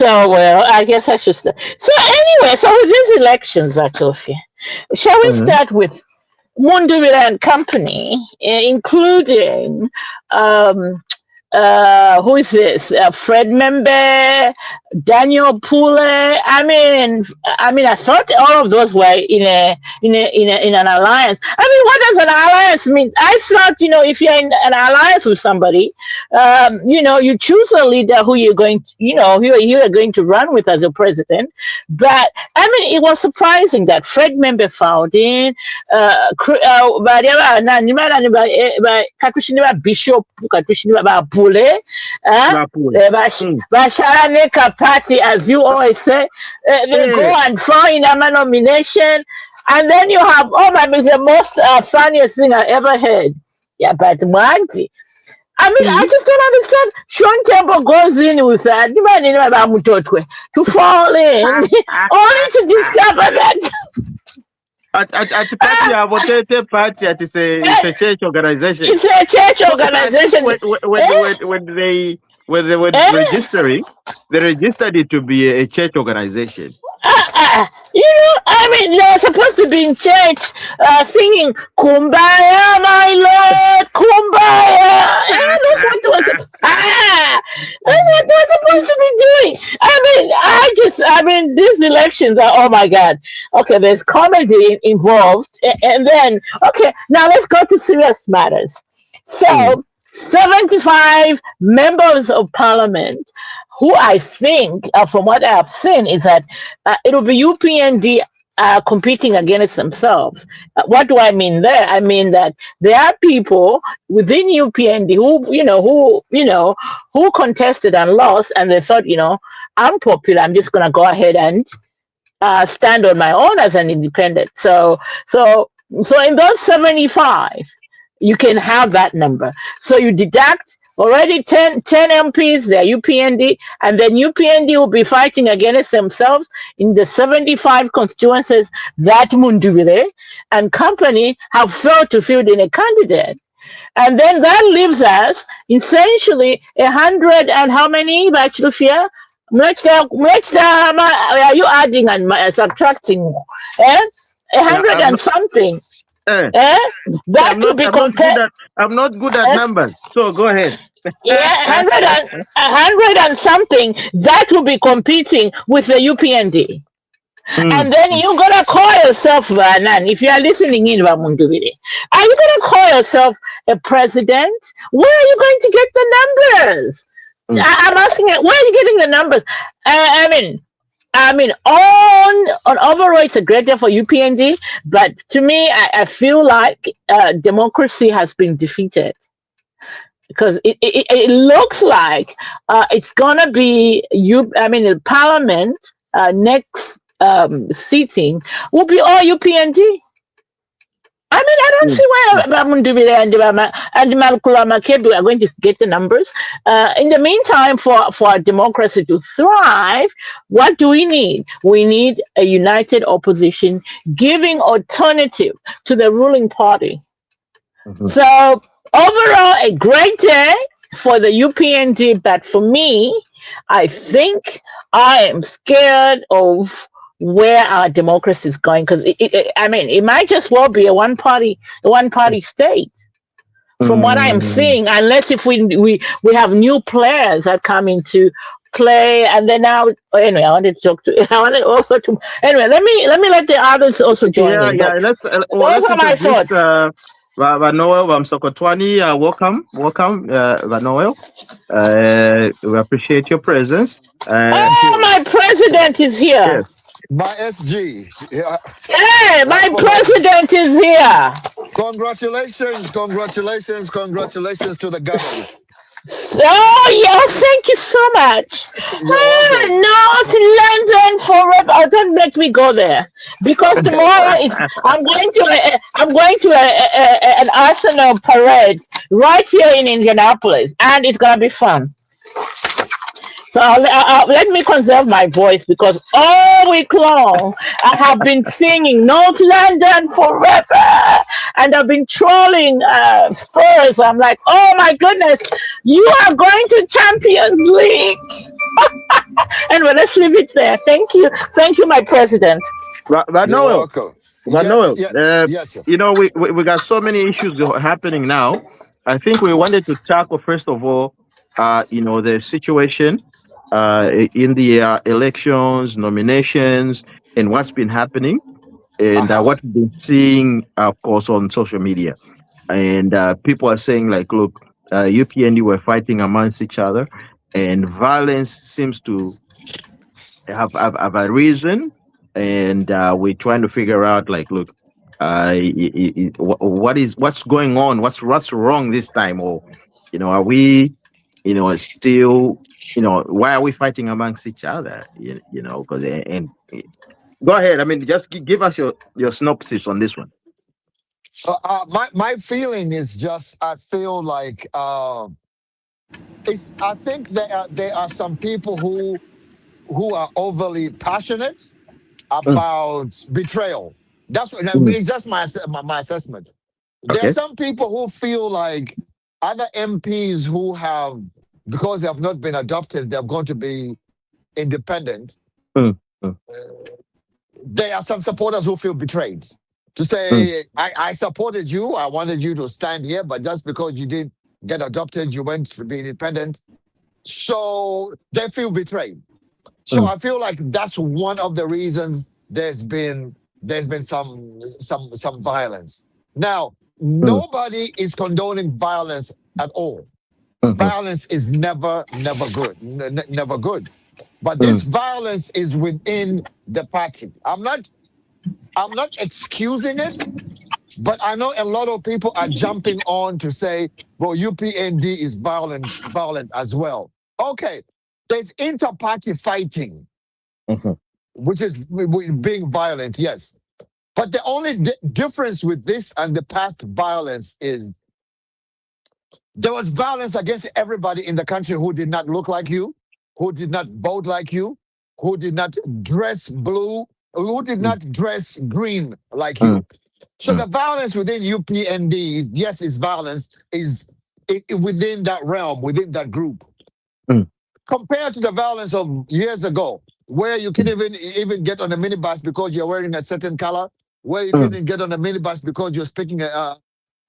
So, well, I guess I should start. So, anyway, so with these elections, actually, shall we Mhm. start with Munduvira and Company, including um, who is this? Fred Membe, Daniel Pule. I thought all of those were in an alliance. I mean, what does an alliance mean? I thought, if you're in an alliance with somebody, you choose a leader who you're going to, who you are going to run with as your president. But I mean, it was surprising that Fred Membe found in, Bishop, Pule, Basharane Party, as you always say, they go and throw in a nomination, and then you have, the most funniest thing I ever heard. Yeah, but Mwanti. I mean, I just don't understand. Sean Temple goes in with to fall in, only to discover that. At the party, it's a church organization. It's a church organization. When they were registering, they registered it to be a church organization. They're supposed to be in church singing Kumbaya, my Lord, Kumbaya. That's what they're supposed to be doing. These elections are, oh my God. Okay, there's comedy involved. And then, okay, now let's go to serious matters. So, 75 members of parliament, who I think, from what I have seen, is that it will be UPND competing against themselves. What do I mean there? I mean that there are people within UPND who contested and lost, and they thought, I'm popular, I'm just going to go ahead and stand on my own as an independent. So in those 75, you can have that number. So you deduct already 10 MPs, they're UPND, and then UPND will be fighting against themselves in the 75 constituencies that Munduvire and Company have failed to field in a candidate. And then that leaves us essentially 100 and how many, Bachelofia? Are you adding and subtracting? 100 and something. That to be compared. I'm not good at numbers, so go ahead. 100 and something that will be competing with the UPND. And then you're gonna call yourself Vanan. If you are listening in Vamunduvire, are you gonna call yourself a president? Where are you going to get the numbers? I'm asking it, where are you getting the numbers? On overall, it's a great day for UPND, but to me, I feel like democracy has been defeated because it looks like it's gonna be the parliament next seating will be all UPND. I don't see why Munduvire and Malkula Makedu are going to get the numbers. In the meantime, for our democracy to thrive, what do we need? We need a united opposition giving alternative to the ruling party. So overall, a great day for the UPND, but for me, I think I am scared of where our democracy is going, because it might just well be a one party state from what I am seeing, unless if we have new players that come into play. And then now, anyway, let me let the others also join in. Those are my thoughts. Vanoel Vamsokotwani, welcome, Vanoel. We appreciate your presence. My president is here. Yes. My SG. Hey, my president is here. Congratulations to the governor. Oh, yeah, thank you so much. North London forever. Oh, don't make me go there, because tomorrow I'm going to an Arsenal parade right here in Indianapolis, and it's gonna be fun. So let me conserve my voice, because all week long I have been singing North London forever, and I've been trolling Spurs. I'm like, oh my goodness, you are going to Champions League. And let's leave it there. Thank you, my president. But You're Noel, welcome. but Yes, Noel, yes, yes, yes. you know, we got so many issues happening now. I think we wanted to tackle first of all, you know, the situation in the elections, nominations, and what's been happening, and Uh-huh. what we've been seeing, of course, on social media. And people are saying, like, look, UPND were fighting amongst each other, and violence seems to have a reason, and we're trying to figure out, like, look, what's going on, what's wrong this time, or you know, are we, you know, still, you know, why are we fighting amongst each other, you know, because go ahead, I mean, just give us your synopsis on this one. My feeling is just I feel like I think there are some people who are overly passionate Mm, about betrayal. That's what mm, it's just my assessment. There are okay. some people who feel like other MPs who have, because they have not been adopted, they're going to be independent. Mm, mm, There are some supporters who feel betrayed. To mm, say, I supported you, I wanted you to stand here, but just because you didn't get adopted, you went to be independent. So they feel betrayed. So mm, I feel like that's one of the reasons there's been some violence. Now, mm, nobody is condoning violence at all. mhm, Violence is never good, never good. But this mm, violence is within the party. I'm not excusing it, but I know a lot of people are jumping on to say, well, UPND is violent as well. Okay, there's inter-party fighting, mhm, which is being violent, yes. But the only difference with this and the past violence is there was violence against everybody in the country who did not look like you, who did not vote like you, who did not dress blue, who did mm, not dress green like mm, you. So mm, the violence within UPND is, yes, it's violence, is within that realm, within that group. mm, Compared to the violence of years ago, where you couldn't even get on a minibus because you're wearing a certain color, where you mm. couldn't get on a minibus because you're speaking a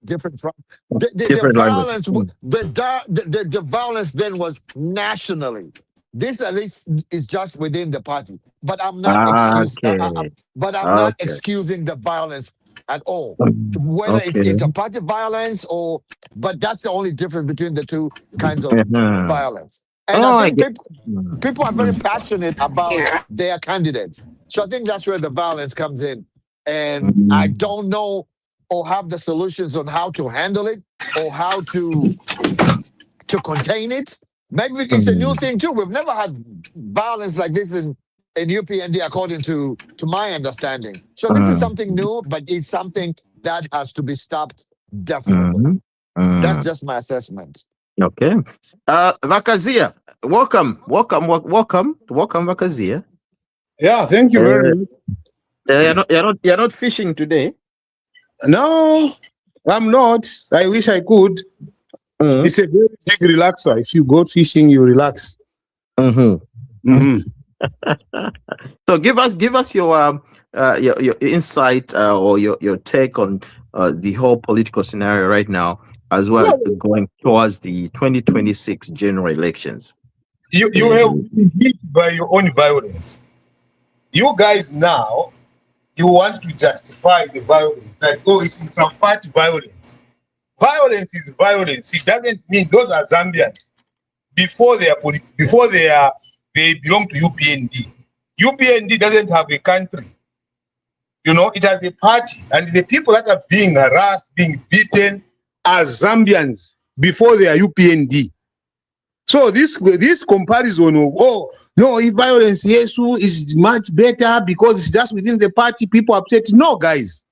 different tribe. The Different language. violence, Mm. the violence then was nationally. This at least is just within the party, but I'm not Okay. but I'm not Okay. excusing the violence at all, Mm, whether it's okay. inter-party violence or. But that's the only difference between the two kinds of Uh-huh. violence. And I Oh, I think get. Mm, people are very mm, passionate about their candidates. So I think that's where the violence comes in. And I mm, don't know or have the solutions on how to handle it or how to contain it. Maybe it's a new mm, thing too. We've never had violence like this in UPND, according to my understanding. So this is mm, something new, but it's something that has to be stopped definitely. mm, That's mm. just my assessment. Okay. Vakazia, welcome, Vakazia. Yeah, thank you very Uh, much. you're not fishing today. No, I'm not. I wish I could. Mm, It's a very big relaxer. If you go fishing, you relax. mm-hmm. Hmm. So give us your insight or your take on the whole political scenario right now, as well as going towards the 2026 general elections. You have been hit by your own violence. You guys now, you want to justify the violence. That, oh, it's intra-party violence. Violence is violence. It doesn't mean those are Zambians. Before they belong to UPND. UPND doesn't have a country. You know, it has a party, and the people that are being harassed, being beaten, are Zambians before they are UPND. So this comparison of, oh no, if violence issue is much better because it's just within the party, people upset. No, guys,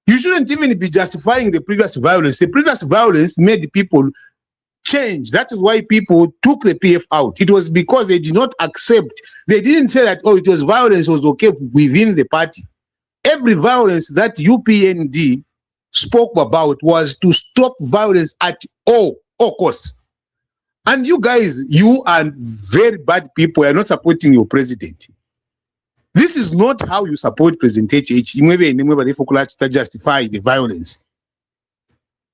you shouldn't even be justifying the previous violence. The previous violence made people change. That is why people took the PF out. It was because they did not accept. They didn't say that, oh, it was violence was okay within the party. Every violence that UPND spoke about was to stop violence at all costs. And you guys, you are very bad people. You are not supporting your president. This is not how you support President HH. To justify the violence.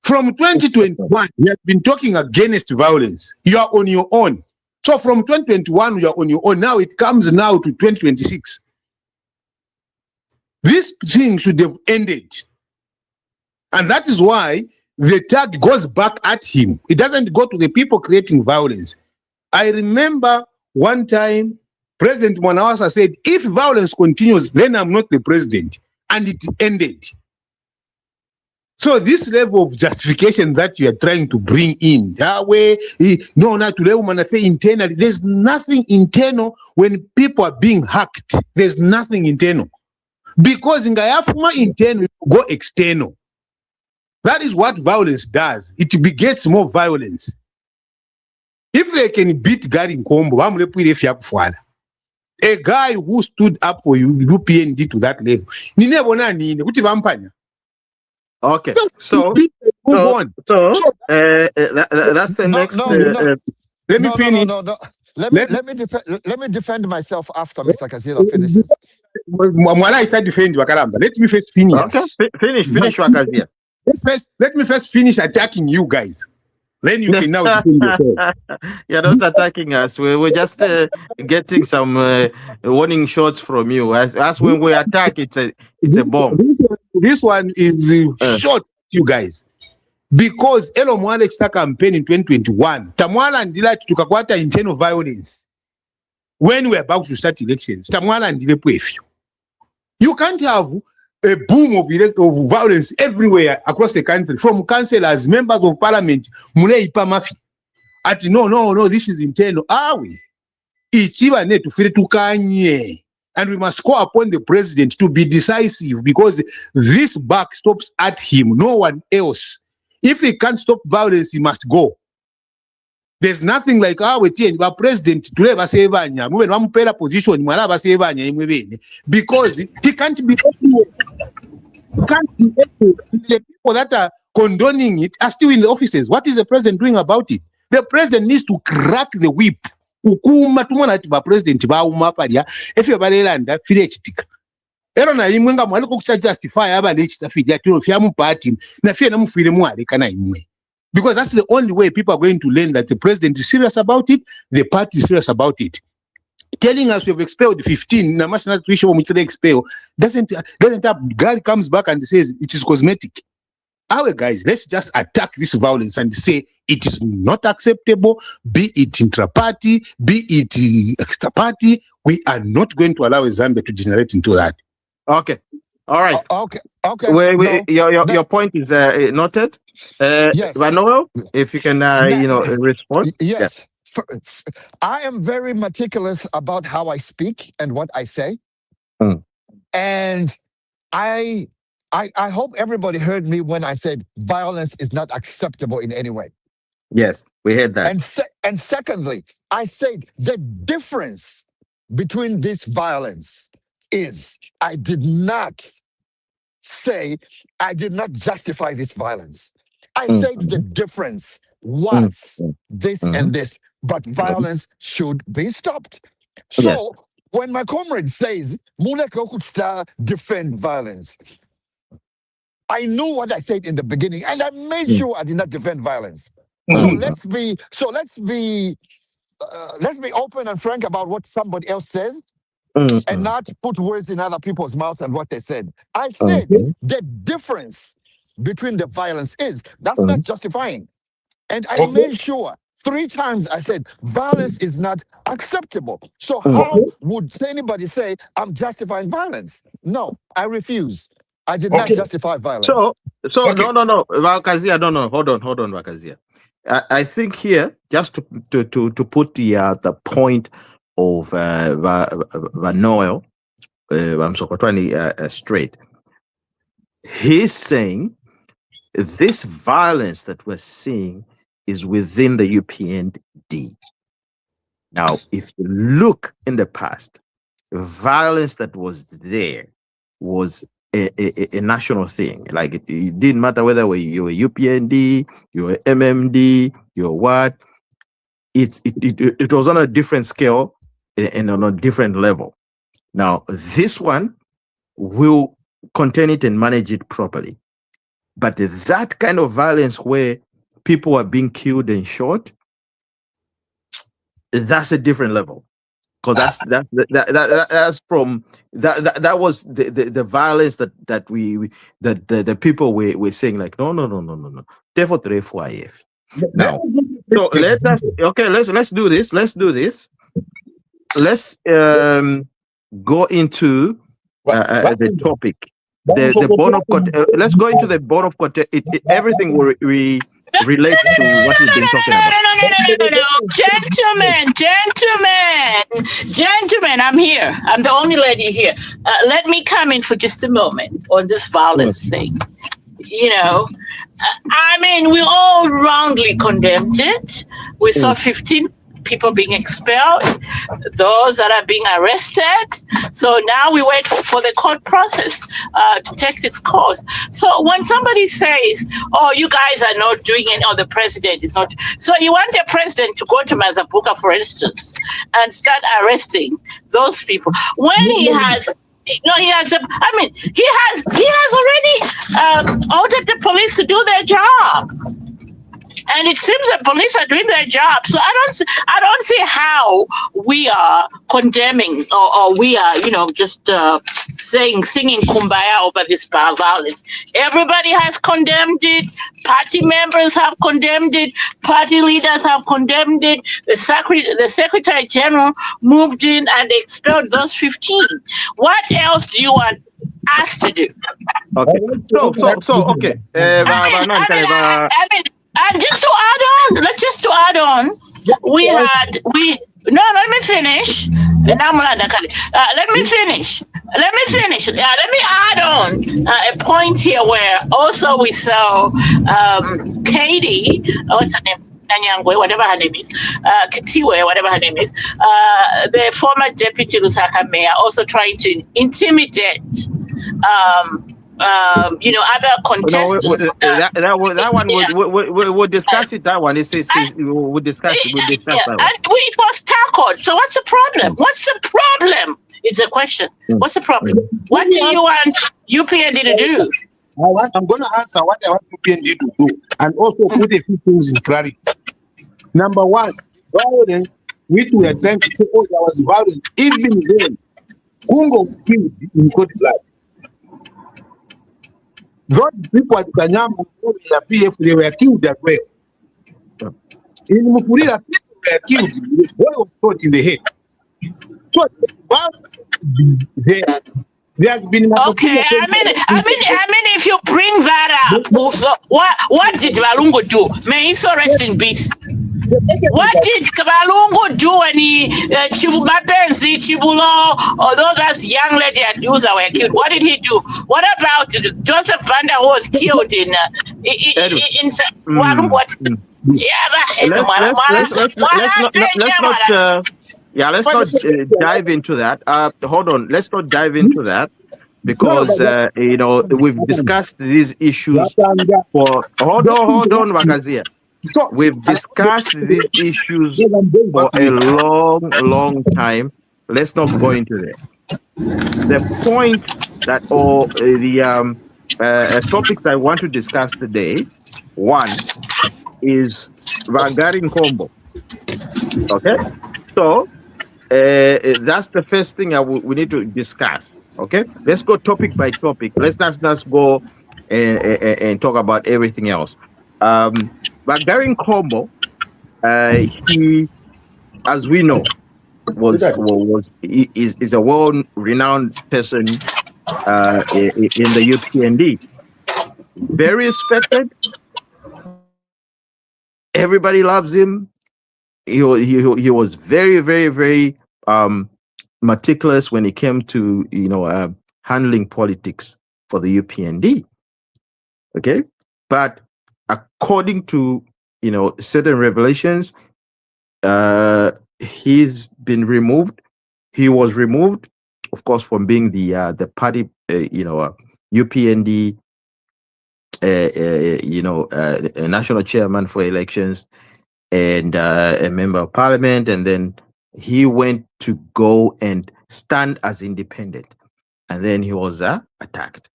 From 2021, he has been talking against violence. You are on your own. So from 2021, you are on your own. Now it comes now to 2026. This thing should have ended. And that is why the tag goes back at him. It doesn't go to the people creating violence. I remember one time, President Mwanawasa said, if violence continues, then I'm not the president. And it ended. So this level of justification that you are trying to bring in, that way, no, not to level internally. There's nothing internal when people are being hacked. There's nothing internal. Because in Gayafuma internal, go external. That is what violence does. It begets more violence. If they can beat Garry Nkombo, a guy who stood up for UPND to that level. Okay, so move on. That's the next. Let me finish. Let me defend myself after Mr. Kazira finishes. Let me first finish. Okay, finish Wakazia. Let me first finish attacking you guys. Then you can now defend yourself. You're not attacking us. We're just getting some warning shots from you. As when we attack, it's a bomb. This one is short, you guys. Because Elo Mwale Chita campaign in 2021, Tamwala and Dila tukakwata internal violence. When we're about to start elections, Tamwala and Dila pwefyu. You can't have a boom of violence everywhere across the country, from councillors, members of parliament, Muneipa Mafi. At no, this is internal. Are we? Ichiba ne tufire tukanye. And we must call upon the president to be decisive, because this back stops at him, no one else. If he can't stop violence, he must go. There's nothing like we change our president to ever say position because he can't be everywhere. He can't be everywhere. The people that are condoning it are still in the offices. What is the president doing about it? The president needs to crack the whip. Ukuma tumona ati ba president ba uma palia efe balelanda file chitika ero na imwe nga mwali ko justify aba le chitafidi ati ofya mu party na fie na mufile mu ale kana imwe, because that's the only way people are going to learn that the president is serious about it, the party is serious about it. Telling us we've expelled 15 na national tuition we expel doesn't have. God comes back and says it is cosmetic. Our guys, let's just attack this violence and say it is not acceptable, be it intra-party, be it extra-party. We are not going to allow Zambia to degenerate into that. Okay. All right. Okay. Your point is noted. Yes. Vanoel, if you can, respond. Yes. Yeah. I am very meticulous about how I speak and what I say. And I hope everybody heard me when I said violence is not acceptable in any way. Yes, we heard that. And secondly, I said the difference between this violence is I did not justify this violence. I said the difference was this and this, but violence should be stopped. So when my comrade says, Muleko could defend violence, I knew what I said in the beginning, and I made sure I did not defend violence. So let's be open and frank about what somebody else says, and not put words in other people's mouths and what they said. I said the difference between the violence is that's not justifying, and I made sure 3 times I said violence is not acceptable. So how would anybody say I'm justifying violence? No, I refuse. I did not justify violence. No, Wakazia, no. Hold on, Wakazia. I think here, just to put the point of Vanoel, straight, he's saying this violence that we're seeing is within the UPND. Now, if you look in the past, violence that was there was a national thing. Like it didn't matter whether you were UPND, you were MMD, you were what. it was on a different scale and on a different level. Now, this one will contain it and manage it properly. But that kind of violence where people are being killed and shot, that's a different level. Because that's from that was the violence that the people were saying, like, no. Now, so let's do this. Let's go into the topic. The bone of let's go into the bone of content. Everything will relate to what we've been talking about. No. Gentlemen, I'm here. I'm the only lady here. Let me come in for just a moment on this violence thing. I mean, we all roundly condemned it. We saw 15 people being expelled, those that are being arrested. So now we wait for the court process to take its course. So when somebody says, oh, you guys are not doing it, or the president is not, so you want the president to go to Mazabuka, for instance, and start arresting those people when he has he has already ordered the police to do their job. And it seems that police are doing their job. So I don't see how we are condemning or we are, just singing kumbaya over this violence. Everybody has condemned it. Party members have condemned it. Party leaders have condemned it. The Secretary General moved in and expelled those 15. What else do you want us to do? Okay. So okay. And just to add on, let me finish. Let me add on a point here where also we saw Katie, what's her name? Nanyangwe, whatever her name is, Ketiwe, whatever her name is, the former deputy Lusaka mayor, also trying to intimidate other contestants. That one we'll discuss it. That one we'll discuss that one. And it was tackled. So what's the problem? It's a question. What's the problem? What do you want UPND to do? I'm going to answer what I want UPND to do, and also put a few things in clarity. Number one, violence, which we are trying to say, oh, there was violence, even then, Congo was killed in Cote d'Ivoire. Those people at Kanyama, PF, they were killed as well. In Mupurira, people were killed. The boy was shot in the head. So, there has been okay. I mean, if you bring that up, so what did Balungo do? May he so rest in peace. What did Balungo do when Chibumatenzi, Chibulo, or those young lady at Uza were killed? What did he do? What about Joseph Vanda who was killed in Walungo? Let's not dive into that. Hold on. Let's not dive into that because we've discussed these issues for. Hold on, Wakazia. We've discussed these issues for a long time. Let's not go into that. The point that the topics I want to discuss today, one is Garry Nkombo. Okay, so that's the first thing we need to discuss. Okay, let's go topic by topic. Let's not go and talk about everything else. But Garry Nkombo, he, as we know, is a well-renowned person in the UPND. Very respected. Everybody loves him. He was very, very, very meticulous when it came to handling politics for the UPND. Okay, but according to certain revelations, he's been removed. He was removed, of course, from being the party UPND national chairman for elections. and a member of parliament, and then he went to go and stand as independent, and then he was attacked.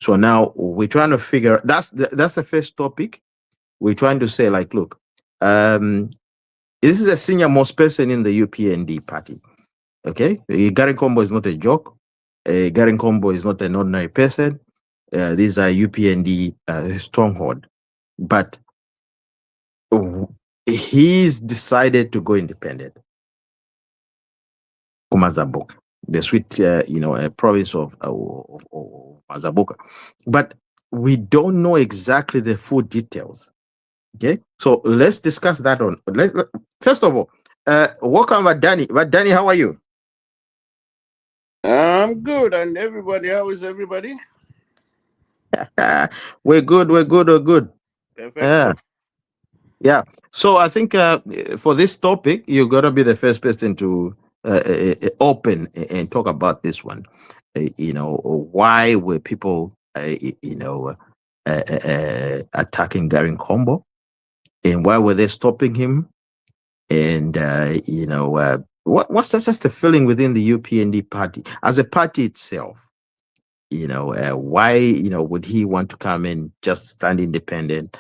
So now we're trying to figure. That's the first topic. We're trying to say, like, look, this is a senior most person in the UPND party. Okay, Garry Nkombo is not a joke. Garry Nkombo is not an ordinary person. These are UPND stronghold, but he's decided to go independent. Mazaboka, the sweet, province of Mazaboka, but we don't know exactly the full details. Okay, so let's discuss that on. First of all, welcome, Vadani. Vadani, how are you? I'm good, and everybody, how is everybody? We're good. Perfect. Yeah. So I think for this topic, you gotta be the first person to open and talk about this one. Why were people, attacking Garry Nkombo, and why were they stopping him? And what's just the feeling within the UPND party as a party itself? Why would he want to come and just stand independent,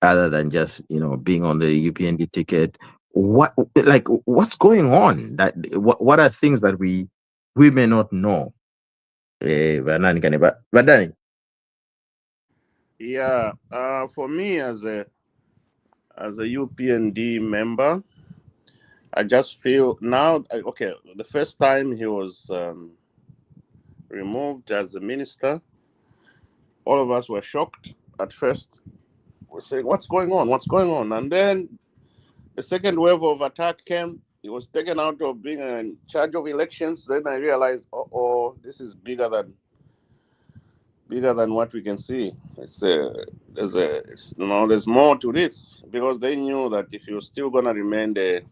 other than just being on the UPND ticket? What's going on? What are things that we may not know? Vadani. Yeah. For me, as a UPND member, I just feel now. Okay, the first time he was removed as a minister, all of us were shocked at first. We're saying, "What's going on? What's going on?" And then the second wave of attack came. He was taken out of being in charge of elections. Then I realized, this is bigger than what we can see. There's more to this, because they knew that if you're still gonna remain the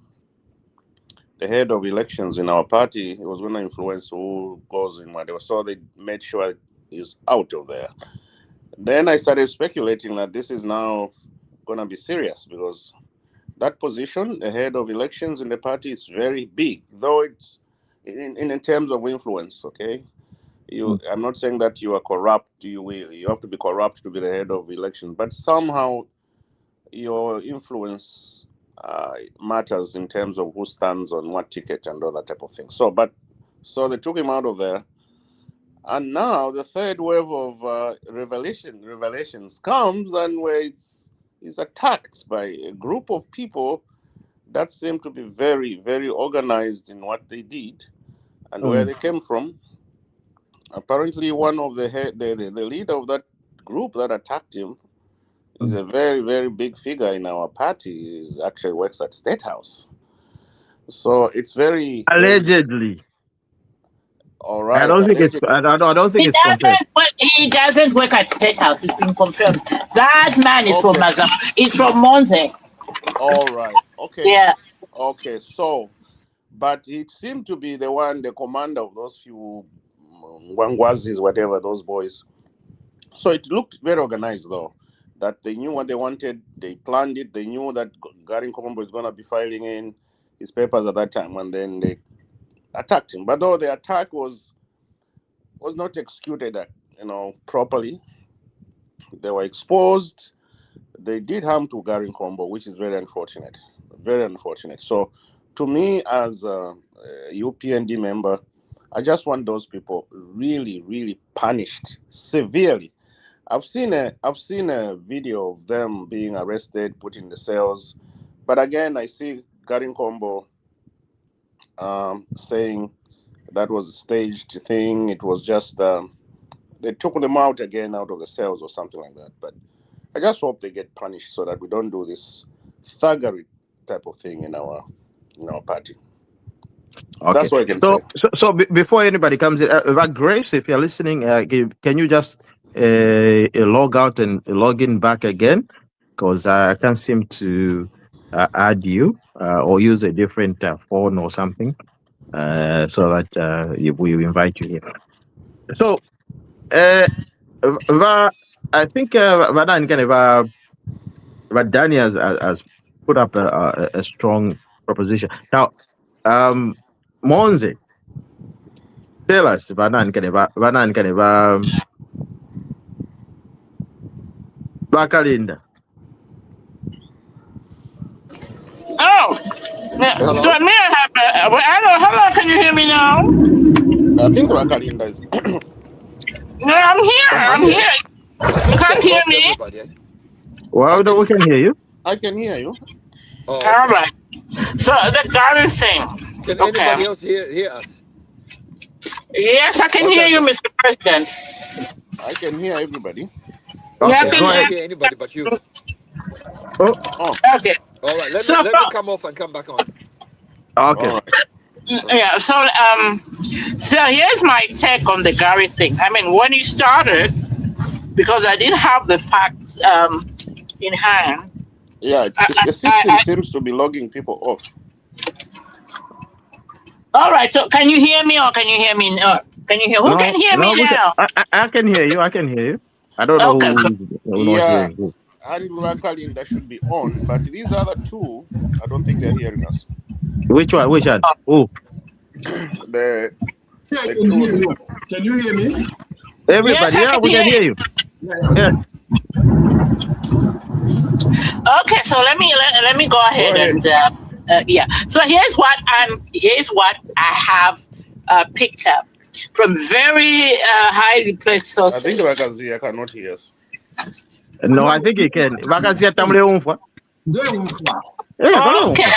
head of elections in our party, it was gonna influence who goes in whatever. So they made sure he's out of there. Then I started speculating that this is now gonna be serious, because that position, the head of elections in the party, is very big, though it's in terms of influence. Okay, I'm not saying that you are corrupt. You have to be corrupt to be the head of elections, but somehow your influence matters in terms of who stands on what ticket and all that type of thing. So they took him out of there, and now the third wave of revelations comes, and where he's attacked by a group of people that seem to be very, very organized in what they did and where they came from. Apparently, one of the leader of that group that attacked him is a very, very big figure in our party. He actually works at State House. So it's very Allegedly. All right. I don't think it's. I don't think it's confirmed. He doesn't work at State House. It's been confirmed. That man is from Mazam. He's from Monte. All right. Okay. Yeah. Okay. So, but he seemed to be the commander of those few Wangwazis, whatever, those boys. So it looked very organized, though. That they knew what they wanted, they planned it, they knew that Garry Nkombo was going to be filing in his papers at that time, and then they attacked him. But though the attack was not executed, properly, they were exposed. They did harm to Garry Nkombo, which is very unfortunate. Very unfortunate. So, to me, as a UPND member, I just want those people really, really punished severely. I've seen a video of them being arrested, put in the cells, but again, I see Garry Nkombo saying that was a staged thing. It was just they took them out again out of the cells or something like that. But I just hope they get punished so that we don't do this thuggery type of thing in our party. Okay. That's what I can say. So before anybody comes in, Grace, if you're listening, can you just log out and log in back again? Because I can't seem to add you or use a different phone or something so that we invite you here. So, I think Vadani has put up a strong proposition. Now, Monze, tell us, Bakalinda. Oh, Hello? so me, hello, can you hear me now? I think Rakalinda is. No, I'm here. I'm here. You can't hear me? Everybody, eh? Well, no, we can hear you. I can hear you. Oh, All okay. right. So the Garry thing. Can Okay. anybody else hear us? Yes, I can hear you, Mr. President. I can hear everybody. Okay, Yeah, I I can go can't ahead. hear anybody but you. Oh, Okay. All right, let So me come off and come back on. okay. All right. yeah. So here's my take on the Garry thing. I mean, when he started, because I didn't have the facts in hand. Yeah, the system seems to be logging people off. All right. So can you hear me, or can you hear me? Can you hear? Who can hear me now? I can hear you. I can hear you. I don't know Okay. who's not hearing who. And Rakalinda should be on, but these other two, I don't think they're hearing us. Which one? Which one? Who? The Yeah, I can hear you. Can you hear me? Everybody. Yes, I Yeah, can we can hear hear you. Yeah. Okay, so let me go ahead and yeah. So here's what I have picked up from very highly placed I think sources. Rakazia cannot hear us. No, I think he can. Vakazia tamle umfa. Okay.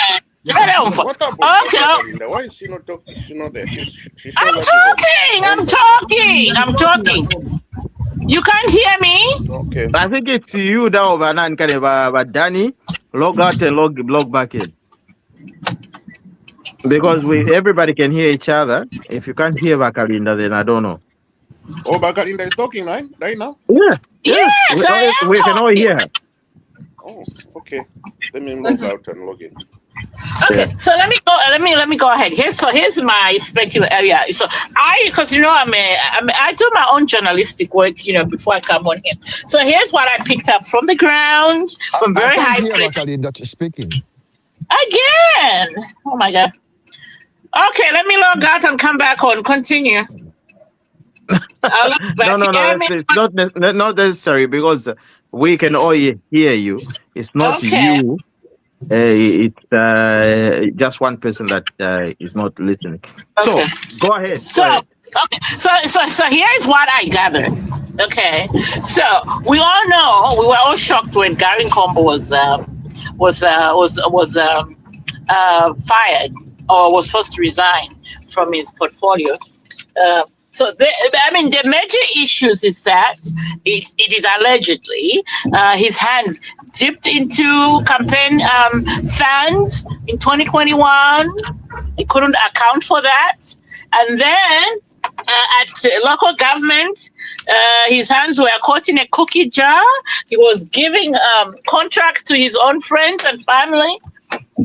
What about Okay. Rakalinda? Why is she not talking? She's not there. She's I'm talking. I'm talking. You can't hear me? Okay. I think it's you that over nan but Danny, log out and log back in. Because everybody can hear each other. If you can't hear Vakalinda, then I don't know. Oh, Bakalinda is talking right now? Yeah. Yes, we can all hear her. Oh, okay. Let me log out and log in. Okay, Yeah. so let me go ahead. Here's my speculation. So because I do my own journalistic work, before I come on here. So here's what I picked up from the ground, from very high places. Bakalinda speaking. Again. Oh my God. Okay, let me log out and come back on. Continue. I'll look back. It's not necessary because we can all hear you. It's not Okay. you. It's just one person that is not listening. So Okay. go ahead. Okay. So here's what I gathered. Okay. So we all know, we were all shocked when Garry Nkombo was fired or was forced to resign from his portfolio. The major issues is that it is allegedly his hands dipped into campaign funds in 2021. He couldn't account for that. And then at local government, his hands were caught in a cookie jar. He was giving contracts to his own friends and family.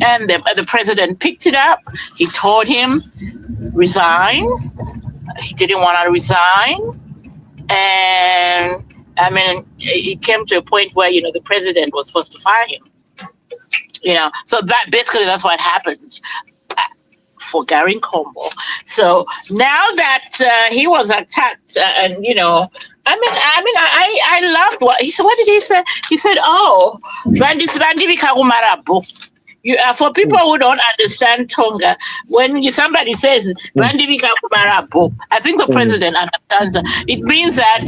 And the president picked it up. He told him, resign. He didn't want to resign. And it came to a point where, the president was forced to fire him. So that's what happened for Garry Nkombo. So now that he was attacked, I loved what he said. What did he say? He said, "Oh, for people who don't understand Tonga, when somebody says I think the president understands. It means that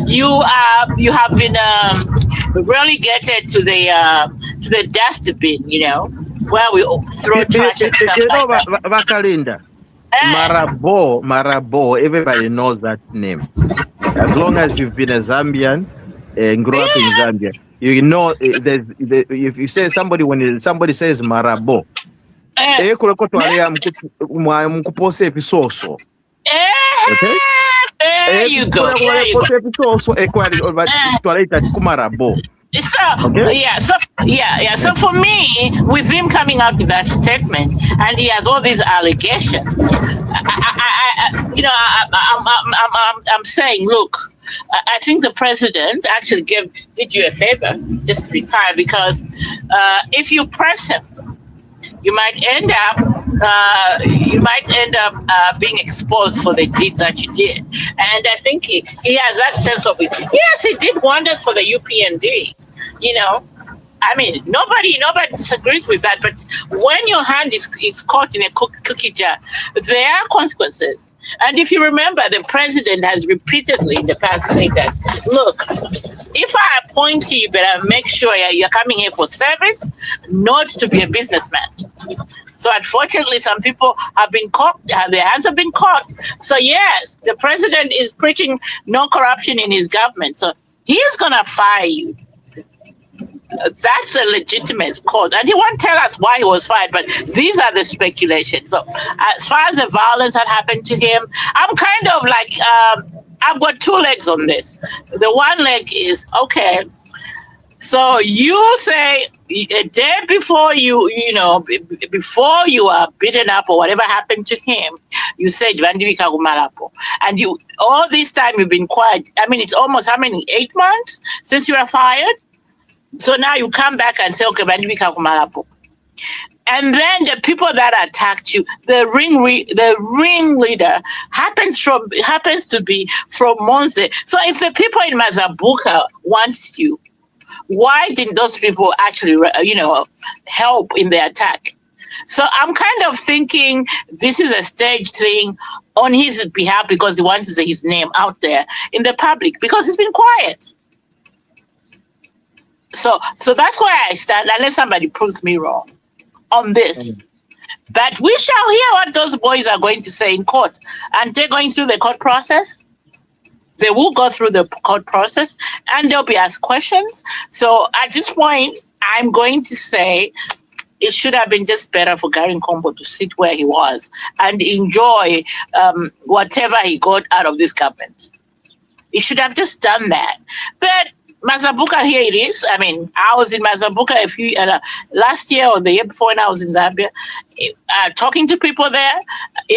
you have been relegated to the dustbin, where we throw trash and stuff like that. Vakalinda, Marabo, everybody knows that name. As long as you've been a Zambian and grew up in Zambia, if you say when somebody says Marabo, okay? There you go. So for me, with him coming out with that statement, and he has all these allegations, I'm saying, look, I think the president actually did you a favor just to retire, because if you press him, you might end up being exposed for the deeds that you did. And I think he has that sense of it. Yes, he did wonders for the UPND, I mean, nobody disagrees with that. But when your hand is caught in a cookie jar, there are consequences. And if you remember, the president has repeatedly in the past said that, look, if I appoint you, you better make sure you're coming here for service, not to be a businessman. So unfortunately, some people have been caught, their hands have been caught. So yes, the president is preaching no corruption in his government. So he's going to fire you. That's a legitimate cause. And he won't tell us why he was fired, but these are the speculations. So as far as the violence that happened to him, I'm kind of like, I've got two legs on this. The one leg is, okay, so you say a day before before you are beaten up or whatever happened to him, you said, and you, all this time you've been quiet. I mean, it's almost, 8 months since you were fired? So now you come back and say, okay, and then the people that attacked you, the ringleader happens to be from Monze. So if the people in Mazabuka wants you, why didn't those people actually, help in the attack? So I'm kind of thinking this is a staged thing on his behalf because he wants to say his name out there in the public because he's been quiet. So that's where I stand, unless somebody proves me wrong on this. But we shall hear what those boys are going to say in court. And they're going through the court process. They will go through the court process and they'll be asked questions. So at this point, I'm going to say it should have been just better for Garry Nkombo to sit where he was and enjoy whatever he got out of this government. He should have just done that. But Mazabuka, here it is. I mean, I was in Mazabuka last year or the year before when I was in Zambia, talking to people there.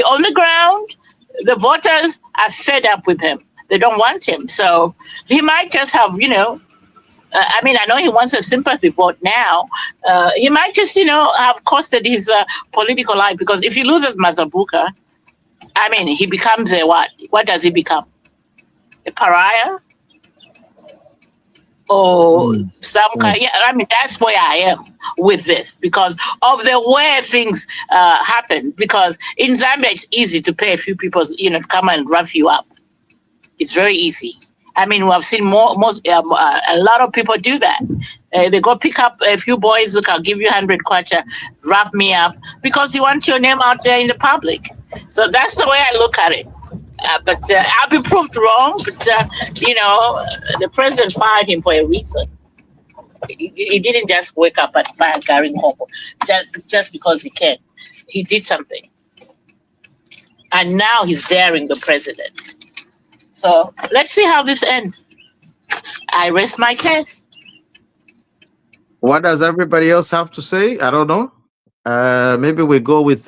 On the ground, the voters are fed up with him. They don't want him. So he might just have, I know he wants a sympathy vote now. He might just, have costed his political life, because if he loses Mazabuka, he becomes a what? What does he become? A pariah? Or some kind, that's where I am with this because of the way things happen. Because in Zambia, it's easy to pay a few people, to come and rough you up. It's very easy. We have seen a lot of people do that. They go pick up a few boys. Look, I'll give you 100 kwacha, wrap me up, because you want your name out there in the public. So that's the way I look at it. But I'll be proved wrong. But the president fired him for a reason. He didn't just wake up and fire Garry Nkombo just because he can. He did something, and now he's daring the president. So let's see how this ends. I rest my case. What does everybody else have to say? I don't know. Maybe we go with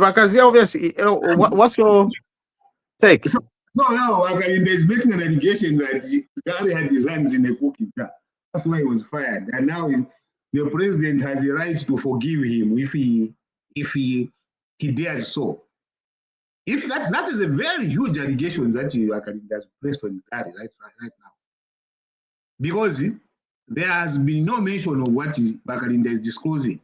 because obviously, what's your take? No, there's making an allegation that Garry had his hands in a cookie jar. That's why he was fired. And now the president has the right to forgive him if he dares so. If that is a very huge allegation that has placed on Garry right now. Because there has been no mention of what Bakalinda is disclosing.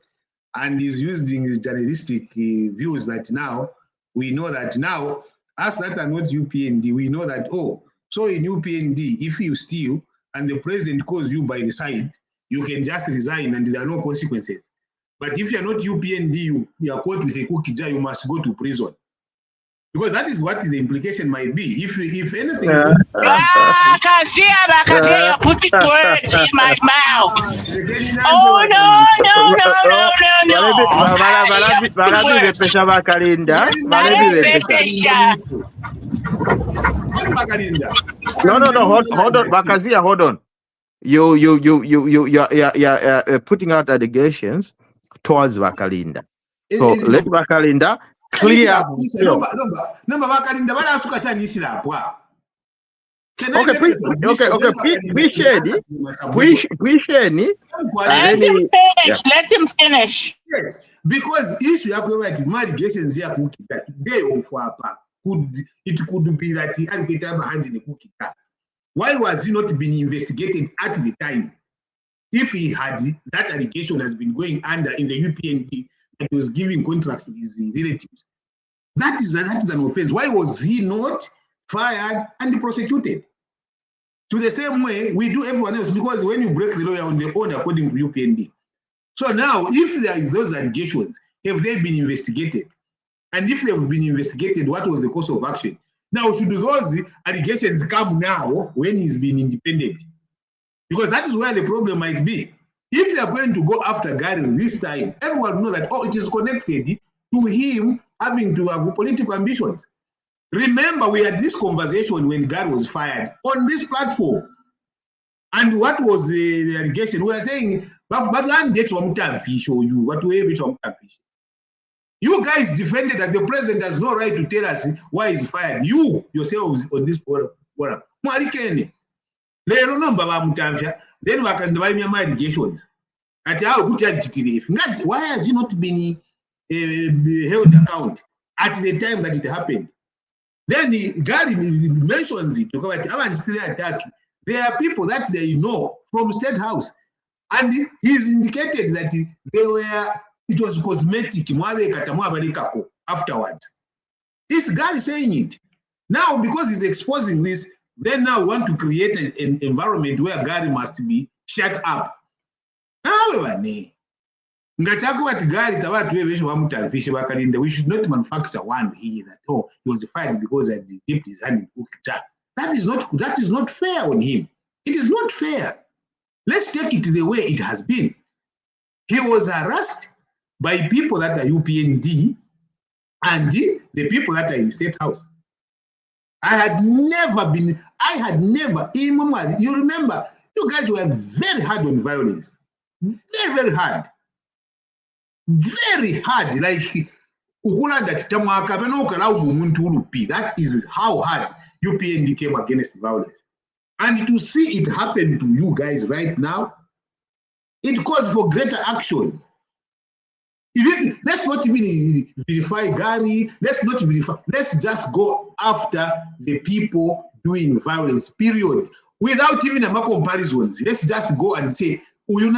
And he's using his journalistic views that now, we know that now, us that are not UPND, we know that, so in UPND, if you steal and the president calls you by the side, you can just resign and there are no consequences. But if you're not UPND, you are caught with a cookie jar, you must go to prison. Because that is what the implication might be. If anything... Kasia, you're putting words in my mouth. Oh, no. Hold on, Bakazia, hold on. You're putting out allegations towards Bakalinda. So let Bakalinda clear himself. Number Bakalinda, what else can you see? Okay, Let him finish. Yes, because issue ya kweba allegations ya kukita today ofwapa it could be that he allocated behind the kukita. Why was he not being investigated at the time? If he had that allegation has been going under in the UPND that was giving contracts to his relatives, that is an offense. Why was he not fired and prosecuted? To the same way we do everyone else, because when you break the law on their own according to UPND. So now, if there is those allegations, have they been investigated? And if they've been investigated, what was the course of action? Now, should those allegations come now when he's been independent? Because that is where the problem might be. If they are going to go after Garry this time, everyone will know that, oh, it is connected to him having to have political ambitions. Remember, we had this conversation when Garry was fired on this platform. And what was the allegation? We are saying, you guys defended that the president has no right to tell us why he's fired. You yourselves on this forum. Then my allegations. Why has he not been held account at the time that it happened? Then Garry mentions it. There are people that they know from State House, and he's indicated that it was cosmetic afterwards. This Garry saying it. Now, because he's exposing this, they now want to create an environment where Garry must be shut up. However, we should not manufacture one here that, oh, he was fired because the dipped his hand in cookie. That is not fair on him. It is not fair. Let's take it the way it has been. He was harassed by people that are UPND and the people that are in the State House. I had never, you remember, you guys were very hard on violence. Very, very hard. Very hard. Like, that is how hard UPND came against violence. And to see it happen to you guys right now, it calls for greater action. Let's not even verify Garry, let's just go after the people doing violence, period. Without even a comparisons. Let's just go and say, no, you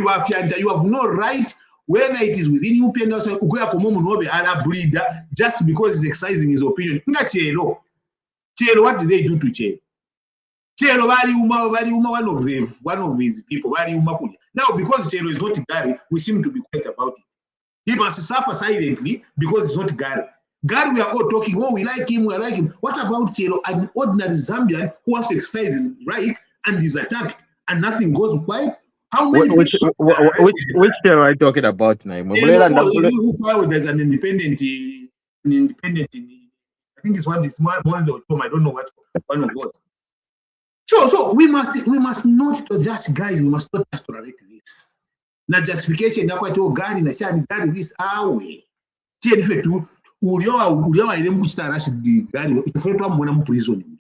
are fianta, you have no right, whether it is within UPND or just because he's exercising his opinion. Chelo, what did they do to Chelo? Chelo, one of his people. Now, because Chelo is not Garry, we seem to be quiet about it. He must suffer silently because it's not Garry. Garry, we are all talking, oh, we like him. What about Chelo, an ordinary Zambian who has to exercise his right and is attacked and nothing goes by? How many which Chelo are you talking about now? Who filed as an independent, I think it's one of them. I don't know what one of those. So we must not just, guys, we must not just tolerate this. Na justification ya kwa Garry na shani Garry this awe. Tieni tu uliowa ile mkuchita rashi Garry itafutwa mwana mu prison.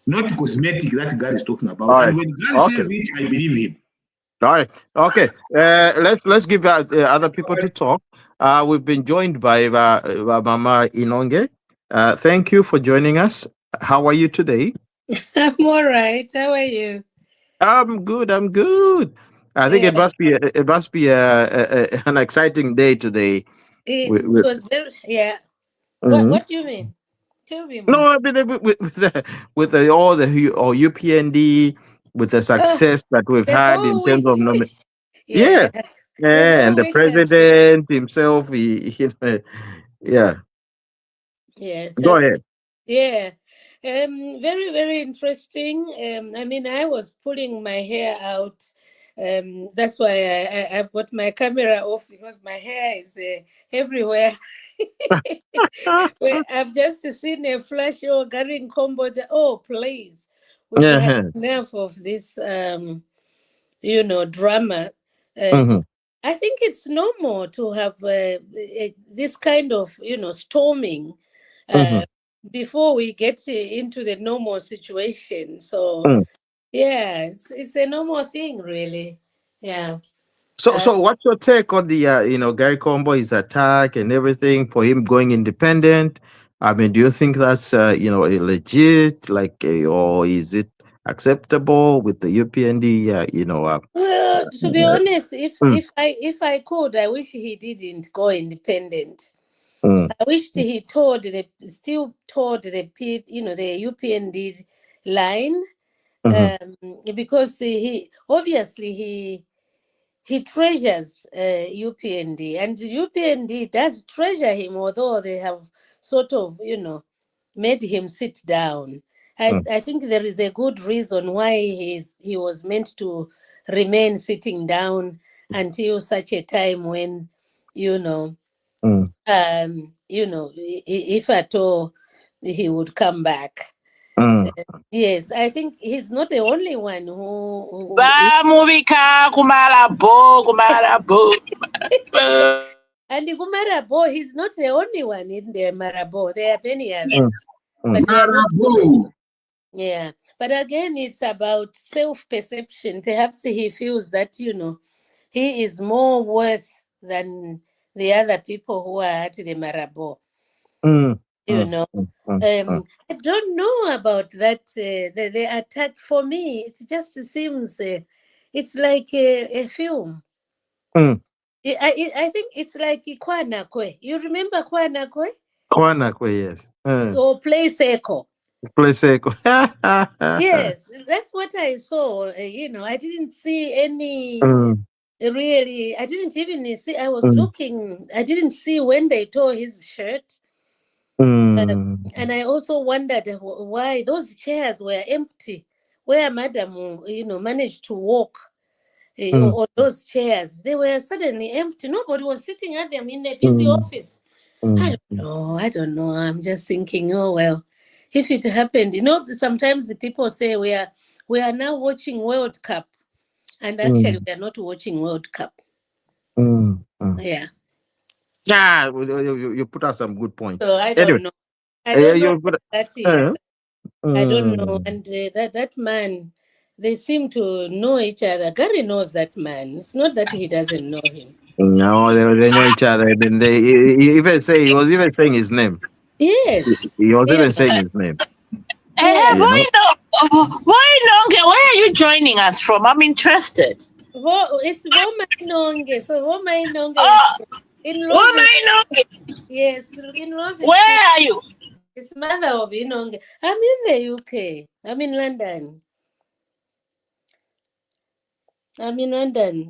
Not cosmetic that Garry is talking about. Right. And when Garry says it, I believe him. All right. Okay. Let's give other people to talk. We've been joined by Mama Inonge. Thank you for joining us. How are you today? I'm all right. How are you? I'm good. I think it must be an exciting day today. It was very What do you mean? Tell me more. No, I mean with all the UPND, with the success that we've had in terms of nomination. And the president himself, Yes. Go ahead. Yeah. Very, very interesting. I mean, I was pulling my hair out. That's why I've got my camera off, because my hair is everywhere. I've just seen a flash. Oh, Garry Nkombo. Oh, please. We've had enough of this, drama. Mhm. I think it's normal to have this kind of, storming Mhm. before we get into the normal situation. So, Mm. yeah, it's a normal thing, really. Yeah. So what's your take on the Garry Nkombo, his attack and everything for him going independent? I mean, do you think that's a legit, or is it acceptable with the UPND? Well, to be honest, if mm, if I if I could, I wish he didn't go independent. mm, I wished he still towed the UPND line, mhm, because he obviously he treasures UPND, and UPND does treasure him, although they have sort of made him sit down. mm, I think there is a good reason why he was meant to remain sitting down until such a time when you know mm, if at all he would come back. mm. Yes, I think he's not the only one who Bamubika kumalabo, kumalabo. and the Marabo, he's not the only one in the Marabo. There are many Mm, others, mm. but they are not. Marabu. Yeah, but again, it's about self-perception. Perhaps he feels that he is more worth than the other people who are at the Marabo. Mm, You mm, know, mm, mm, I don't know about that. The attack for me, it just seems it's like a film. mm. I think it's like Kwanakwe. You remember Kwanakwe? Kwanakwe, yes. Or Play Seko. Play Seiko. Yes, that's what I saw. I didn't see any Mm, really. I didn't even see. I was mm, looking. I didn't see when they tore his shirt. mm, And I also wondered why those chairs were empty, where Madam, managed to walk mm, on those chairs. They were suddenly empty. Nobody was sitting at them in a busy mm, office. mm, I don't know. I'm just thinking, oh well, if it happened, sometimes the people say we are now watching World Cup, and actually mm, we are not watching World Cup. mm, mm. Yeah. Yeah, you put out some good points. So I Anyway, don't know. I don't know you put. that is. I don't know. Mm. And that man, they seem to know each other. Garry knows that man. It's not that he doesn't know him. No, they know each other. Then he even he was even saying his name. Yes. He was Yeah. even saying his name. Yeah. You know. Why Nonge? Where are you joining us from? I'm interested. It's Voma Inonge. So Voma Inonge Oh, in why laws. Nonge? Yes, in laws. Where are you? It's mother of Inonge. I'm in the UK. I'm in London.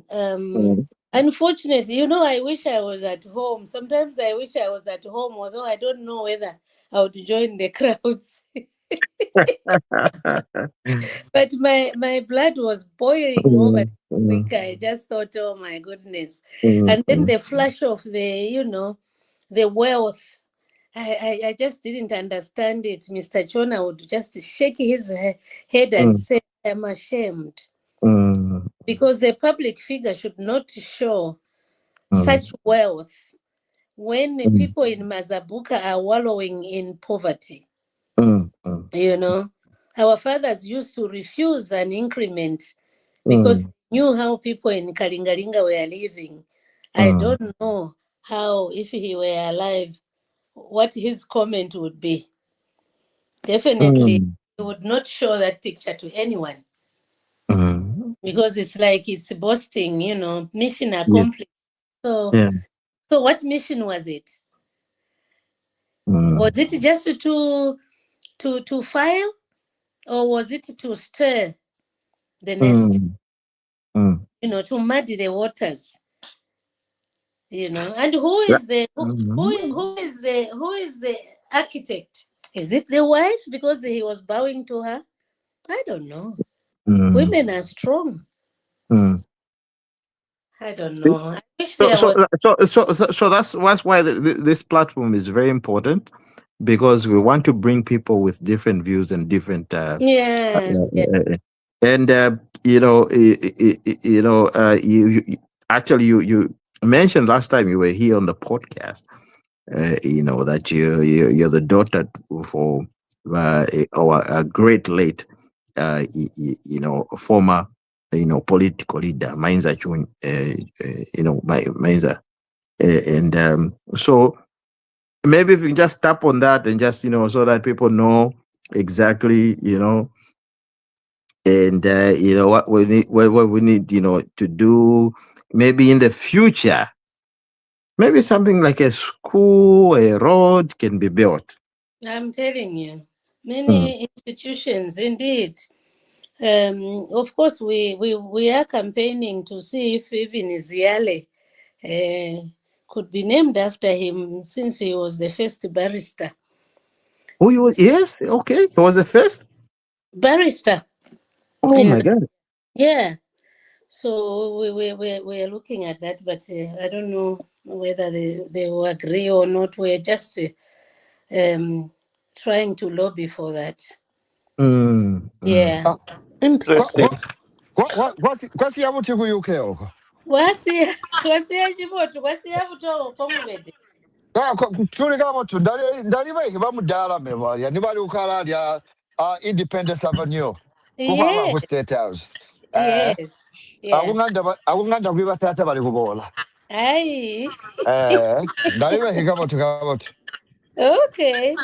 Mm. Unfortunately, I wish I was at home. Sometimes I wish I was at home, although I don't know whether I would join the crowds. But my blood was boiling over Mm, mm, quick. I just thought, oh my goodness. mm, And then mm, the flash of the wealth. I just didn't understand it. Mr. Chona would just shake his head and mm, say, I'm ashamed. mm, Because a public figure should not show such wealth when mm, people in Mazabuka are wallowing in poverty. mm, mm, Our fathers used to refuse an increment because mm, they knew how people in Kalingalinga were living. I mm, don't know how, if he were alive, what his comment would be. Definitely, mm, he would not show that picture to anyone mm. because it's like it's boasting, mission Yeah, accomplished. So yeah. what mission was it? Mm, Was it just to file, or was it to stir the nest? mm, mm. To muddy the waters. And who Yeah. is the who is the architect? Is it the wife because he was bowing to her? I don't know. Mm, Women are strong. mm. I don't know. I wish So, there so, was. so that's why this platform is very important, because we want to bring people with different views and different Yeah. and you actually, you mentioned last time you were here on the podcast, that you're the daughter for our great late, former, political leader, Mainza Chun, Mainza. And so maybe if you can just tap on that and just, so that people know exactly, and what we need, what we need, to do, maybe in the future, maybe something like a school, a road can be built. I'm telling you, many institutions, indeed. Of course, we are campaigning to see if even Ziale could be named after him, since he was the first barrister. Oh, he was, yes, okay, he was the first. Barrister. Oh my God. Yeah. So we are looking at that, but I don't know whether they will agree or not. We're just trying to lobby for that. Yeah. Interesting. Kwasiya muthi ku-UK oko. Wasiya chimoto, wasiya butoko kongwede. Tuli kama tu ndali beke bamudala mevalia ni bali ukhala lya Independence Avenue kupanga ku Yes. State House. Yes. Yeah. Akunganda kwibathatha bali kubola. Aye. Ndali beke kama tu. Okay.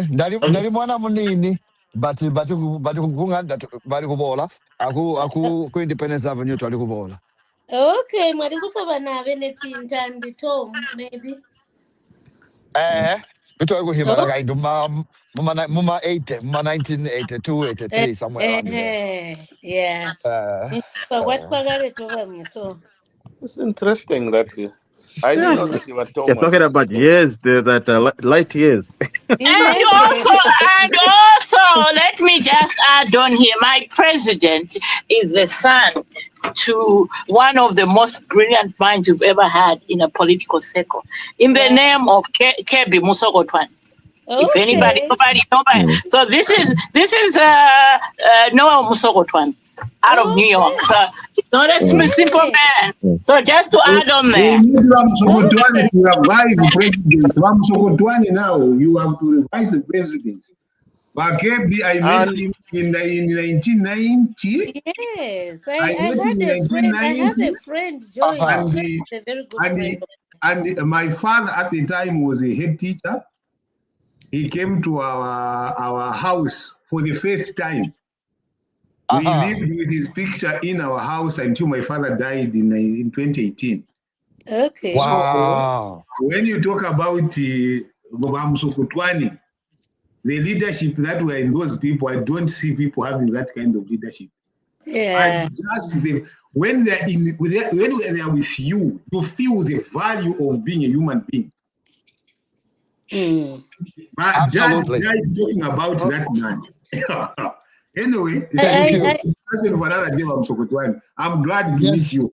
Ndali mwana munini but kunganda bali kubola. Ku Independence Avenue twali kubola. Okay, mwali kusoba nabe netinta ndi Tom maybe. Bitwa kuhima like muma 1982, 83 somewhere around there. Yeah. So. It's interesting that I didn't know that you were You're Thomas. talking about years, light years. And also, let me just add on here. My president is the son to one of the most brilliant minds we've ever had in a political circle, in the name of Kebi Musogotwan. If anybody, nobody. So this is Noah Musogotwan out of New York. So it's not a simple man. So just to add on there. You revise the presidents. Vamusogotwani now, you have to revise the presidents. Bakebi, I met him in 1990. Yes, I met him in 1990. I have a friend, Joy. A very good friend. And my father at the time was a head teacher. He came to our house for the first time. We lived with his picture in our house until my father died in 2018. Okay. Wow. So when you talk about Musogotwani, the leadership that were in those people, I don't see people having that kind of leadership. Yeah. And just when they're with you, you feel the value of being a human being. Absolutely. Talking about that man. Anyway, I'm glad to meet you.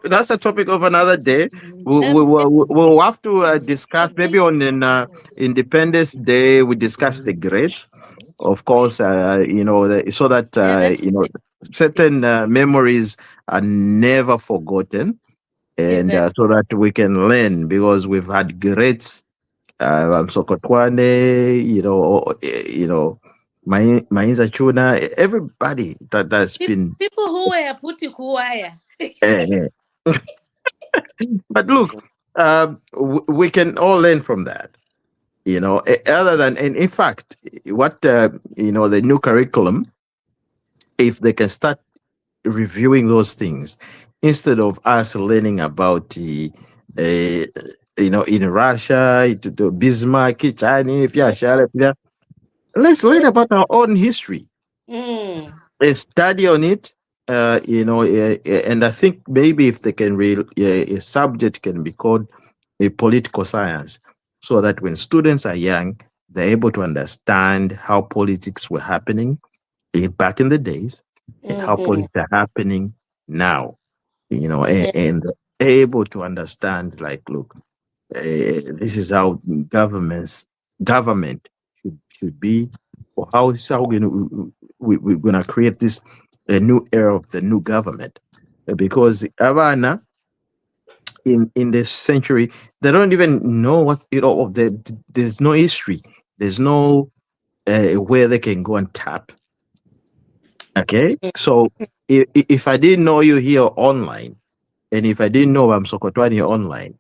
That's a topic of another day. We'll have to discuss maybe on an Independence Day. We discuss the great, of course. So that certain memories are never forgotten, and so that we can learn, because we've had greats. Sokotwane, Mainza Chuna, everybody that's been people who were put kuwaya. But look, we can all learn from that. Other than, and in fact, what the new curriculum, if they can start reviewing those things instead of us learning about in Russia, to Bismarck, China, let's learn about our own history. Study on it, and I think maybe if they can a subject can be called a political science, so that when students are young, they're able to understand how politics were happening back in the days and how politics are happening now, and able to understand, like, look, this is how government should be, or how we're gonna create this a new era of the new government, because Havana in this century they don't even know what there's no history, there's no where they can go and tap. Okay, so if I didn't know you here online, and if I didn't know I'm Sokotwani online,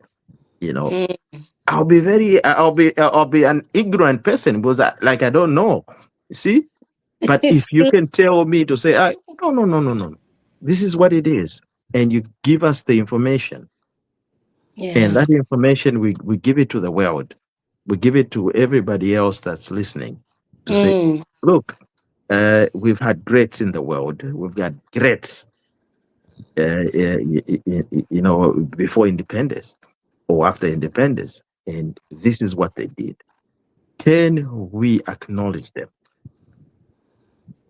I'll be an ignorant person, because I don't know. See, but if you can tell me to say, no, this is what it is, and you give us the information, and that information we give it to the world, we give it to everybody else that's listening to say, look, we've had greats in the world, we've got greats, before independence or after independence, and this is what they did. Can we acknowledge them?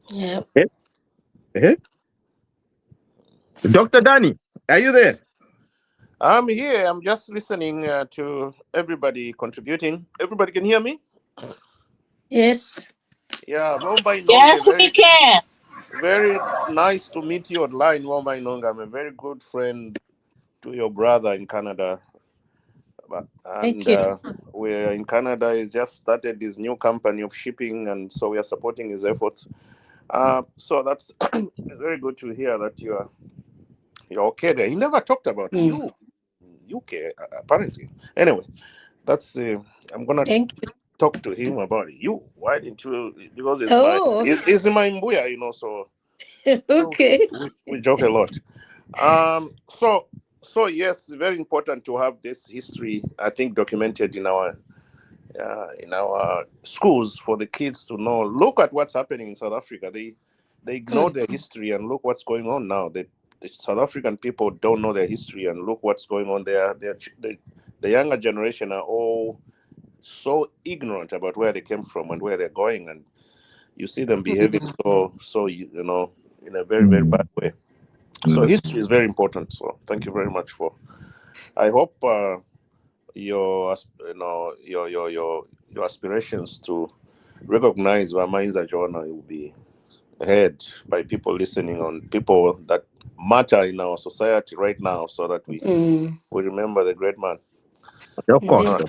Yeah. Okay. Dr. Danny, are you there? I'm here. I'm just listening to everybody contributing. Everybody can hear me? Yes. Yeah, Womba Inonga, Yes, we can. very nice to meet you online, Womba Inonga. I'm a very good friend to your brother in Canada. Thank you. We're in Canada. He's just started his new company of shipping, and so we are supporting his efforts. So that's very good to hear that you're okay there. He never talked about you, UK, apparently. Anyway, that's I'm gonna talk to him about you. Why didn't you? Because it's my Mbuya, so okay. we joke a lot. So yes, very important to have this history, I think, documented in our schools for the kids to know. Look at what's happening in South Africa. They ignore their history, and look what's going on now. The South African people don't know their history, and look what's going on there. The younger generation are all so ignorant about where they came from and where they're going, and you see them behaving so in a very, very bad way. So history is very important. So thank you very much for. I hope your aspirations to recognize Wamainza Jona will be heard by people listening, on people that matter in our society right now, so that we remember the great man. Of course.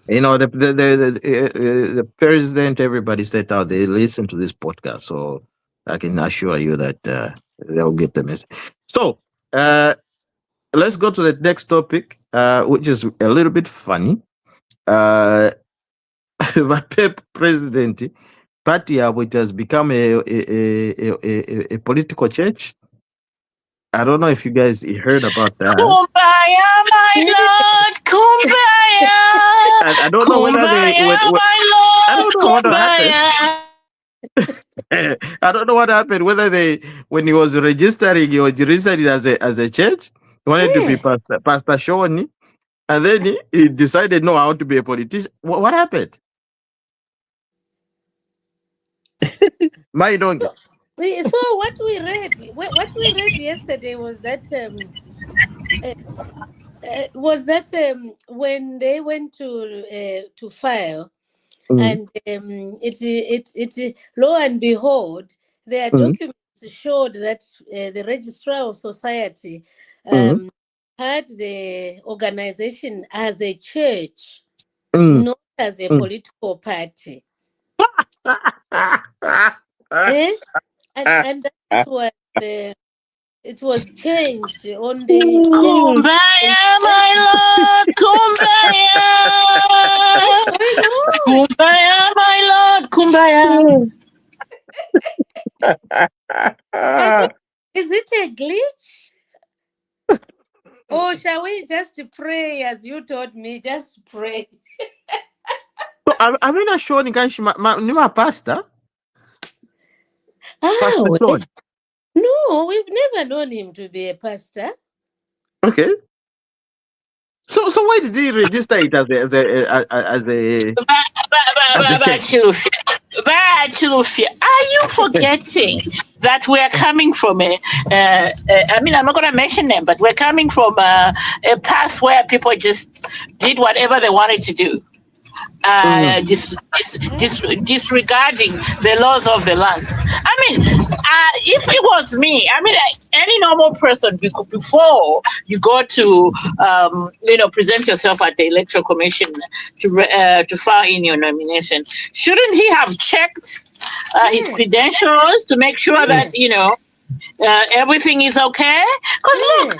The president, everybody said out, they listen to this podcast, so I can assure you that they'll get the message. So let's go to the next topic, which is a little bit funny. But PeP President Party, which has become a political church. I don't know if you guys heard about that. Kumbaya, my lord, kumbaya. I don't know whether they. I don't know what happened. Whether when he was registering, he was registered as a church. He wanted to be Pastor Shoni, and then he decided, no, I want to be a politician. What happened? My don't. So what we read yesterday was that when they went to file, and it lo and behold, their documents showed that the Registrar of Society had the organization as a church, not as a political party. And that was it was changed on the Kumbaya, my lord, kumbaya. Kumbaya, my lord, kumbaya. Is it a glitch? Or shall we just pray as you told me? Just pray. I'm not sure you can my pastor. No, we've never known him to be a pastor. Okay. So why did he register it as a are you forgetting that we are coming from I mean, I'm not going to mention them, but we're coming from a past where people just did whatever they wanted to do. disregarding the laws of the land. I mean, if it was me, I mean, any normal person, before you go to, present yourself at the Electoral Commission to file in your nomination, shouldn't he have checked his credentials to make sure that, everything is okay? Because look,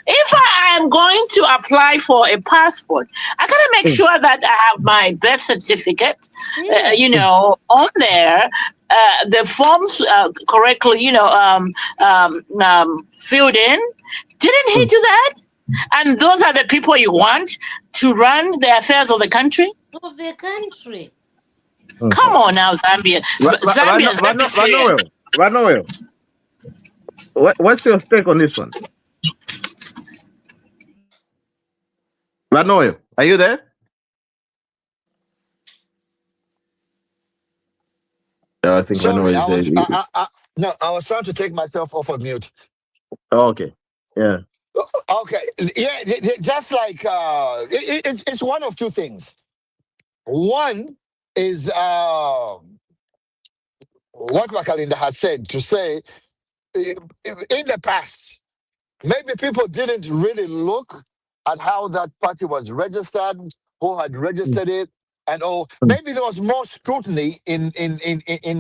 if I am going to apply for a passport, I gotta make sure that I have my birth certificate, on there, the forms correctly, filled in. Didn't he do that? And those are the people you want to run the affairs of the country? Of the country. Come on now, Zambia. Ranoel, what's your take on this one? Ranoel, are you there? I think Sorry, Ranoel is there. No, I was trying to take myself off of mute. Oh, okay. Yeah. Okay. Yeah, just like it's one of two things. One is what Makalinda has said, to say in the past, maybe people didn't really look at how that party was registered, who had registered it, and maybe there was more scrutiny in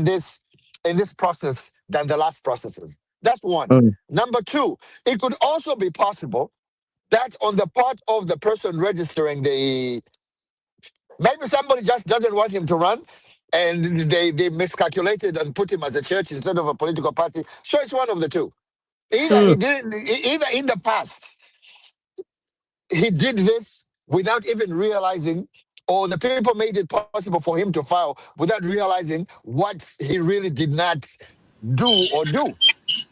this process than the last processes. That's one. Number two, it could also be possible that on the part of the person registering maybe somebody just doesn't want him to run, and they miscalculated and put him as a church instead of a political party. So it's one of the two. Either he did, either in the past he did this without even realizing, or the people made it possible for him to file without realizing what he really did not do,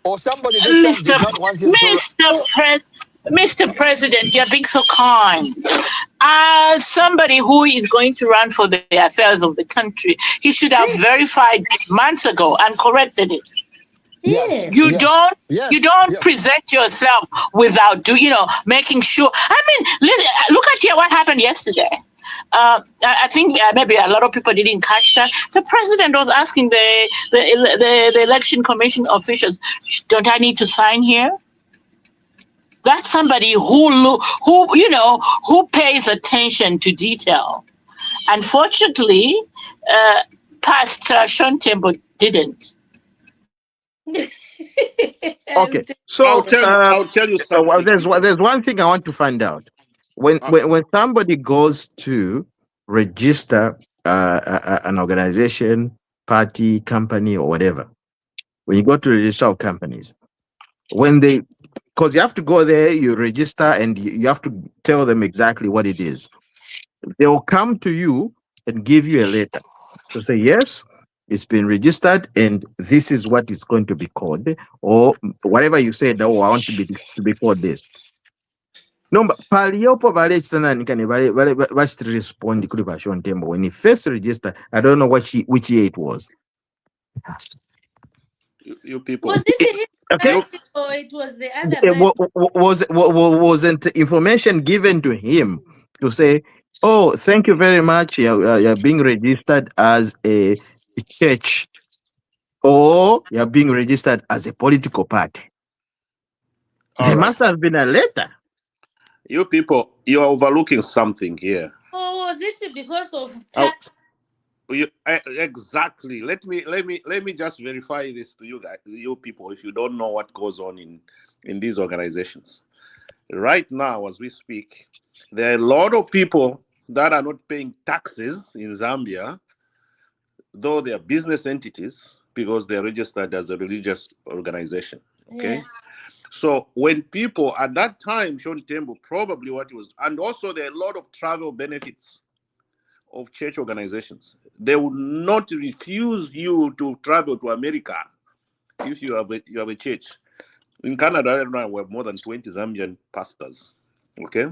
or somebody this time did not want him to. Mr. President, you're being so kind. Somebody who is going to run for the affairs of the country, he should have verified it months ago and corrected it. Yes. You don't present yourself without making sure. I mean, look at what happened yesterday. I think maybe a lot of people didn't catch that. The president was asking the election commission officials, "Don't I need to sign here?" That's somebody who pays attention to detail. Unfortunately, Pastor Chanda didn't. Okay, so I'll tell you something. There's one thing I want to find out. When somebody goes to register an organization, party, company, or whatever, when you go to register of companies, because you have to go there, you register, and you have to tell them exactly what it is. They will come to you and give you a letter to say, yes, it's been registered, and this is what it's going to be called, or whatever you said. Oh, I want to be called this. No, but paliopo vale chitana nikani vale respond kuli Passion Tembo when he first registered. I don't know which year it was. You people. Was it okay? Or it was the other? Wasn't information given to him to say, "Oh, thank you very much. You're being registered as a church, or you're being registered as a political party." There must have been a letter. You people, you are overlooking something here. Oh, was it because of tax? Exactly. Let me just verify this to you guys, you people, if you don't know what goes on in these organizations. Right now, as we speak, there are a lot of people that are not paying taxes in Zambia, though they are business entities, because they're registered as a religious organization. Okay. Yeah. So when people at that time, Sean Tembo, probably what it was, and also there are a lot of travel benefits of church organizations. They would not refuse you to travel to America if you have a church. In Canada, right now, we have more than 20 Zambian pastors. Okay,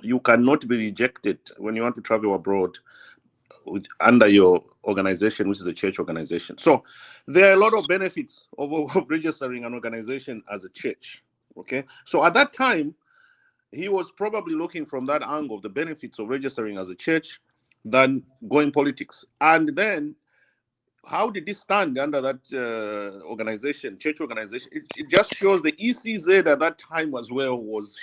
you cannot be rejected when you want to travel abroad under your organization, which is a church organization. So there are a lot of benefits of registering an organization as a church. Okay, so at that time, he was probably looking from that angle, the benefits of registering as a church, than going politics. And then, how did he stand under that organization, church organization? It just shows the ECZ at that time as well was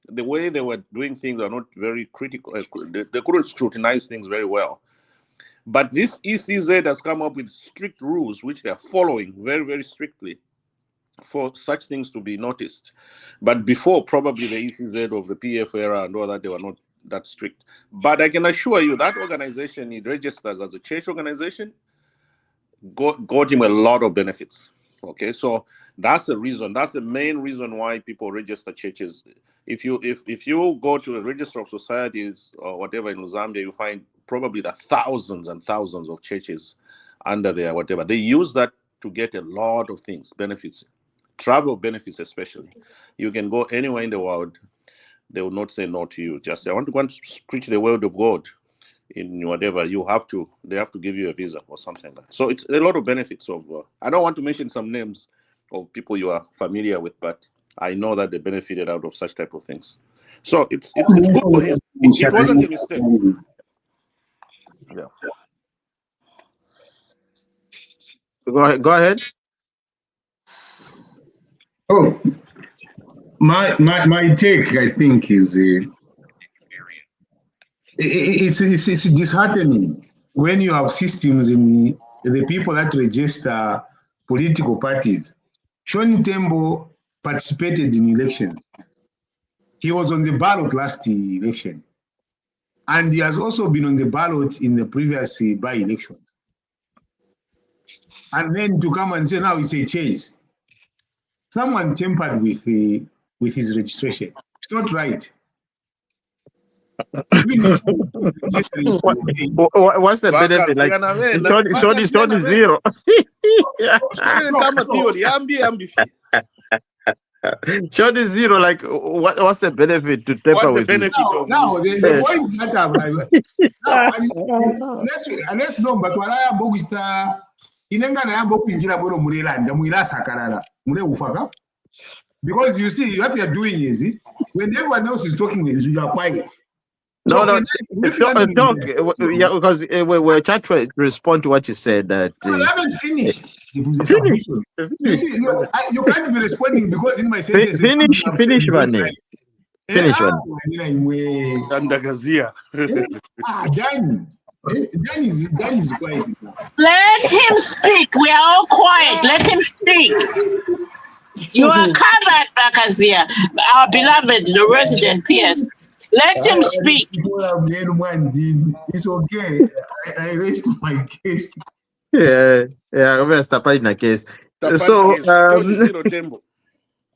the way they were doing things are not very critical. They couldn't scrutinize things very well. But this ECZ has come up with strict rules, which they are following very, very strictly for such things to be noticed. But before, probably the ECZ of the PF era and all that, they were not that strict. But I can assure you that organization, it registers as a church organization, got him a lot of benefits. Okay, so that's the reason. That's the main reason why people register churches. If you go to a register of societies or whatever in Zambia, you find probably the thousands and thousands of churches under there, whatever. They use that to get a lot of things, benefits, travel benefits especially. You can go anywhere in the world, they will not say no to you. Just say, I want to go and preach the word of God in whatever, they have to give you a visa or something like that. So it's a lot of benefits of, I don't want to mention some names of people you are familiar with, but I know that they benefited out of such type of things. So it's good for him. It wasn't a mistake. Yeah. Go ahead. Oh, my take, I think, is it's disheartening when you have systems in the people that register political parties. Nkombo participated in elections. He was on the ballot last election. And he has also been on the ballot in the previous by-elections. And then to come and say now it's a chase. Someone tampered with his registration. It's not right. What's the benefit? Like, short is zero. Short is zero. Like, what's the benefit to tamper with? Now, the point that unless no, but what I am bogista inenga na yambo kuingira boro mulelanda muilasa karara mule ufaka. Because you see, what you are doing is, when everyone else is talking, you are quiet. No, talk. Yeah, because we're trying to respond to what you said. That I haven't finished. Finish. You can't be responding because in my sentence. Finish one. Finish one. Dan is quiet. Let him speak. We are all quiet. Let him speak. You are covered, Bakazia, our beloved, the resident PS. Let him speak. It's okay. I raised my case. Yeah, I'm going to stop in the case. So,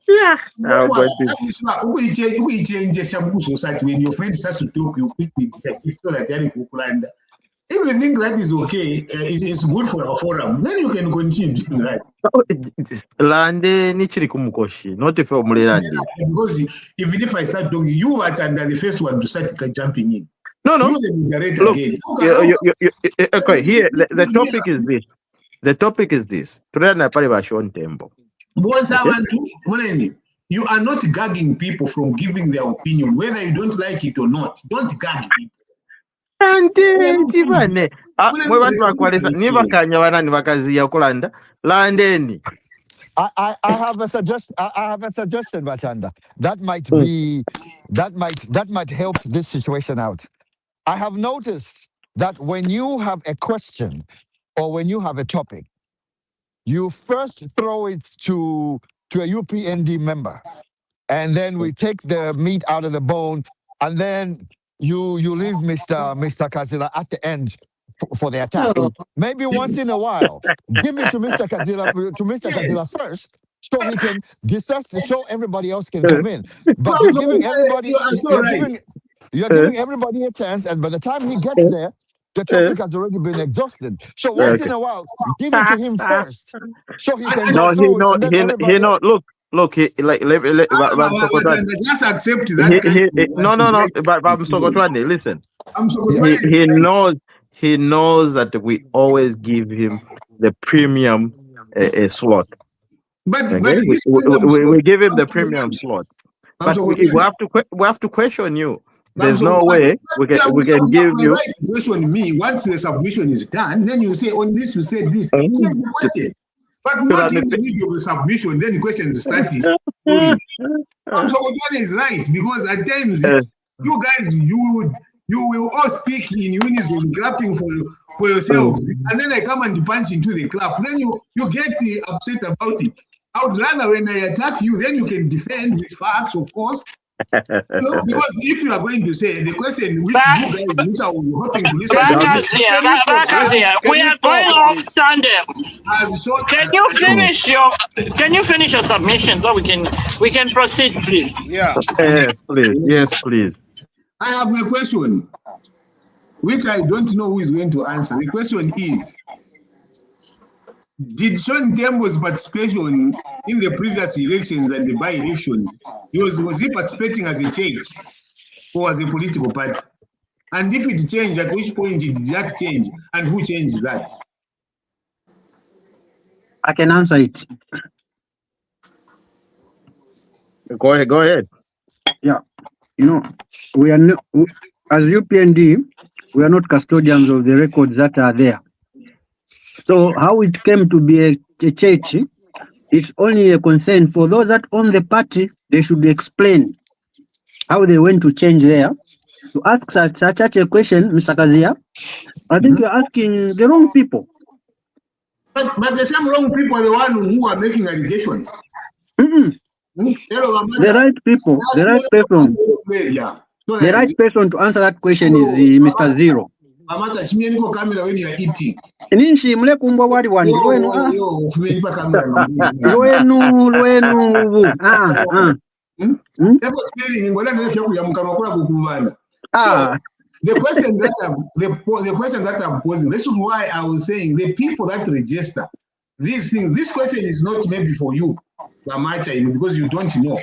yeah. We change society when your friend starts to talk, you quickly if you think that is okay, it's good for our forum, then you can continue doing that. Not if because even if I start talking, you are the first one to start jumping in. No. Look, okay, here, the topic is this. The topic is this. You are not gagging people from giving their opinion, whether you don't like it or not. Don't gag people. I have a suggestion. I have a suggestion, Chanda. That might help this situation out. I have noticed that when you have a question or when you have a topic, you first throw it to a UPND member, and then we take the meat out of the bone, and then you leave Mr. Kazila at the end for the attack. Maybe once in a while, give it to Mr. Kazila first, so he can discuss, so everybody else can come in. But you're giving everybody, you're giving everybody a chance, and by the time he gets there, the topic has already been exhausted. So once in a while, give it to him first, so he can go through it. Look, just accept that. No. Listen. He knows that we always give him the premium slot. But we give him the premium slot. But we have to question you. there's no way we can give you. Right question me once the submission is done. Then you say on this you say this. Here's the question. But not in the middle of the submission. Then the questions starting. So what is right because at times you guys you will all speak in unison, clapping for yourselves, and then I come and punch into the clap. Then you get upset about it. I would rather when I attack you, then you can defend with facts, of course. Because if you are going to say the question which you guys are hoping to listen to, we are going off tandem. Can you finish your submission so we can proceed, please? Yeah. Please. Yes, please. I have a question, which I don't know who is going to answer. The question is, did Sean Tembo's participation in the previous elections and the by-elections, was he participating as a church or as a political party? And if it changed, at which point did that change? And who changed that? I can answer it. Go ahead. Yeah. We are not, as UPND, we are not custodians of the records that are there. So how it came to be a church, it's only a concern for those that own the party. They should explain how they went to change there. To ask such a question, Mr. Kazia, I think you're asking the wrong people. But the same wrong people are the ones who are making allegations. The right people, the right person. The right person to answer that question is Mr. Zero. When you are eating. The question that I'm posing, this is why I was saying the people that register these things, this question is not maybe for you, because you don't know.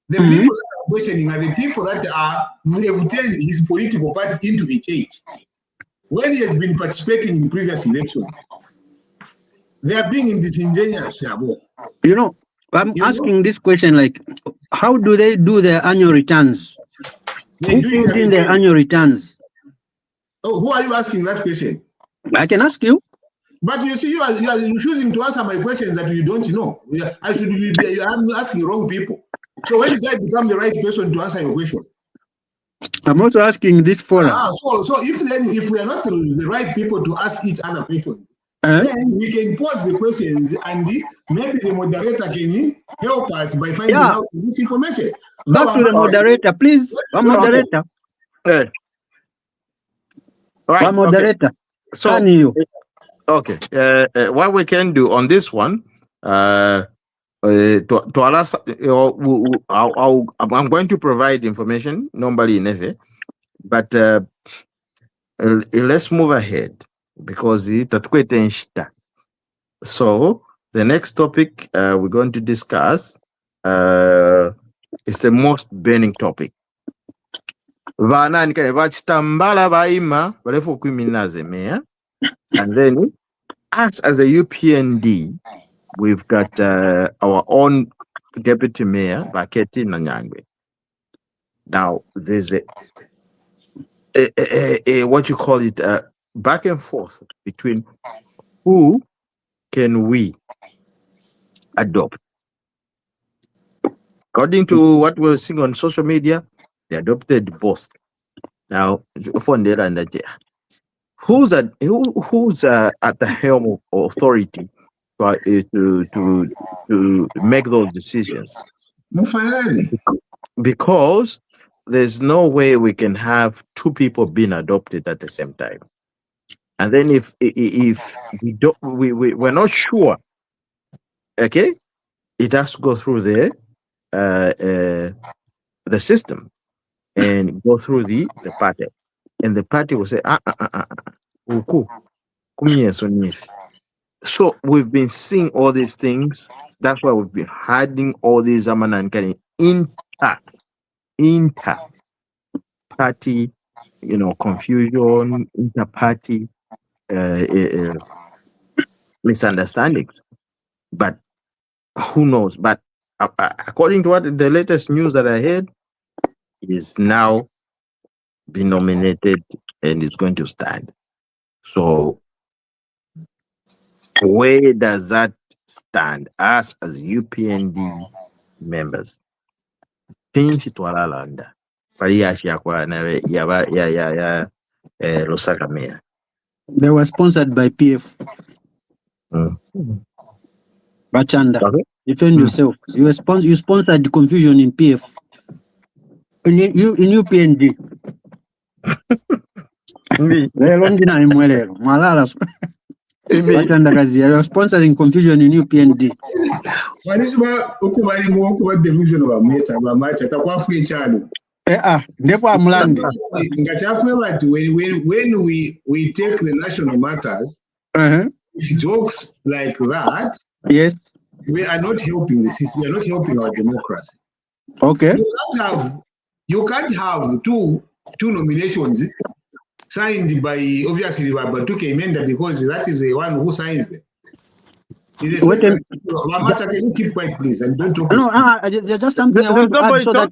The people that are questioning are the people that have turned his political party into a church. When he has been participating in previous elections, they are being disingenuous. I'm asking this question like, how do they do their annual returns? Who filled in their annual returns? Oh, who are you asking that question? I can ask you. But you see, you are refusing to answer my questions that you don't know. I'm asking wrong people. So when did I become the right person to answer your question? I'm also asking this forum. So if we are not the right people to ask each other questions, then we can pose the questions and maybe the moderator can help us by finding out this information. Back to the moderator, please. One moderator. Right. One moderator. Okay. Okay. What we can do on this one, I'm going to provide information normally in FA, but let's move ahead because so the next topic we're going to discuss is the most burning topic. Chitambala Mwewa, and then us as a UPND, we've got our own Deputy Mayor Ketty Nanyangwe. Now there's a what you call it back and forth between who can we adopt. According to what we're seeing on social media, they adopted both. Now, who's at the helm of authority to make those decisions? Because there's no way we can have two people being adopted at the same time. And then if we don't, we're not sure, okay, it has to go through the system and go through the party, and the party will say so we've been seeing all these things. That's why we've been hiding all these inter party, confusion, inter party misunderstandings. But who knows? But according to what the latest news that I heard is now been nominated and is going to stand. So where does that stand? Us as UPND members? Things it walalanda. Lusaka Mayor. They were sponsored by PF. But Chanda, Okay. defend yourself. You sponsored the confusion in PF. In UPND. Chanda kazi, you are sponsoring confusion in UPND. Wanishima ukubali kuba delusion of amacha takwafu echano. Therefore I'm landing. When we take the national matters, jokes like that, yes, we are not helping the system. We are not helping our democracy. Okay. You can't have two nominations signed by obviously by Batuke Menda because that is the one who signs them. Lamata, can you keep quiet, please, and don't talk? No, there's just something I want to add so that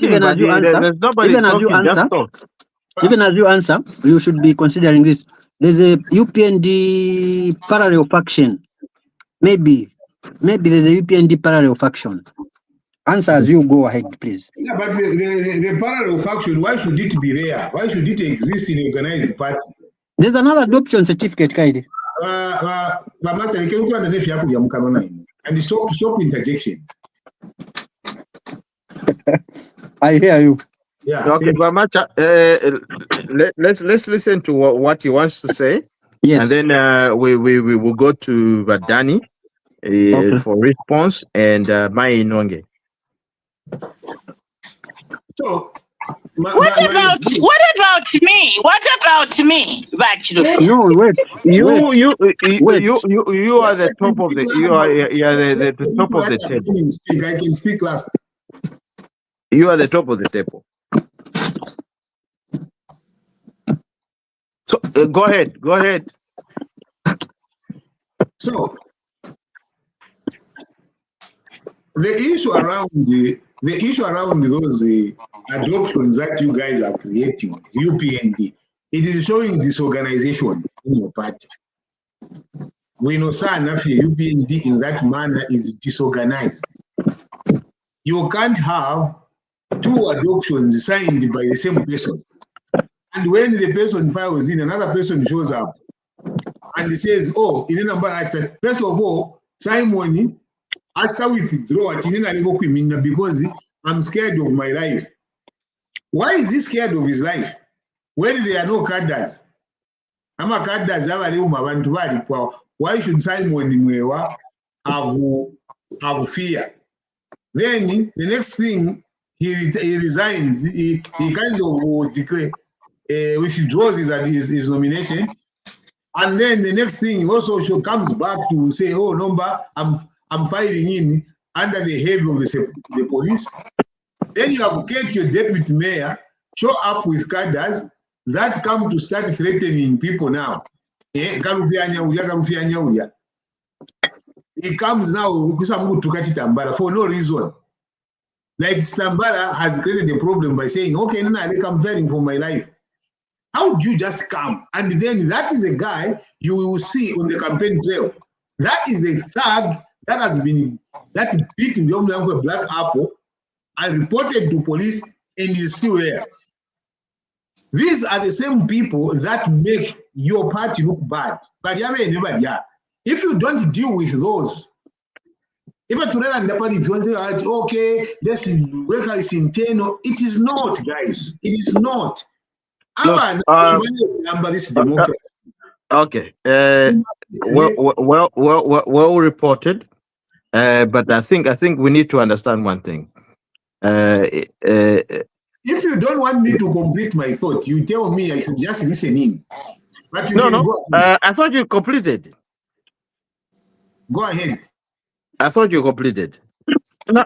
even as you answer, you should be considering this. There's a UPND parallel faction. Maybe there's a UPND parallel faction. Answer as you go ahead, please. Yeah, but the parallel faction, why should it be there? Why should it exist in organized party? There's another adoption certificate, Kaidi. And stop interjection. I hear you. Yeah. Okay, Bamacha, let's listen to what he wants to say. Yes. And then we will go to Badani for response and Mai Nonge. So, what about me? What about me? No, wait. You are the top of the the top of the table. I can speak last. You are the top of the table. So go ahead. So the issue around those adoptions that you guys are creating, UPND, it is showing disorganization in your party. We know UPND in that manner is disorganized. You can't have two adoptions signed by the same person. And when the person files in, another person shows up and says, oh, in a number, I said, first of all, Simon, I shall withdraw at because I'm scared of my life. Why is he scared of his life? When there are no cadres? Why should Simon Mwewa have fear? Then the next thing, he resigns, he kind of declare, withdraws his nomination. And then the next thing also comes back to say, oh, number, I'm filing in under the head of the police. Then you have Ketty, your deputy mayor, show up with cadres that come to start threatening people now. He comes now to Chitambala for no reason. Like Chitambala has created a problem by saying, okay, no, I'm fearing for my life. How would you just come? And then that is a guy you will see on the campaign trail. That is a thug that beat the Black Apple and reported to police and is still there. These are the same people that make your party look bad. But if you don't deal with those, if you want to say, okay, this work is internal, it is not, guys. It is not. Okay. Well reported. But I think we need to understand one thing. If you don't want me to complete my thought, you tell me I should just listen in. But I thought you completed. Go ahead. I thought you completed. No,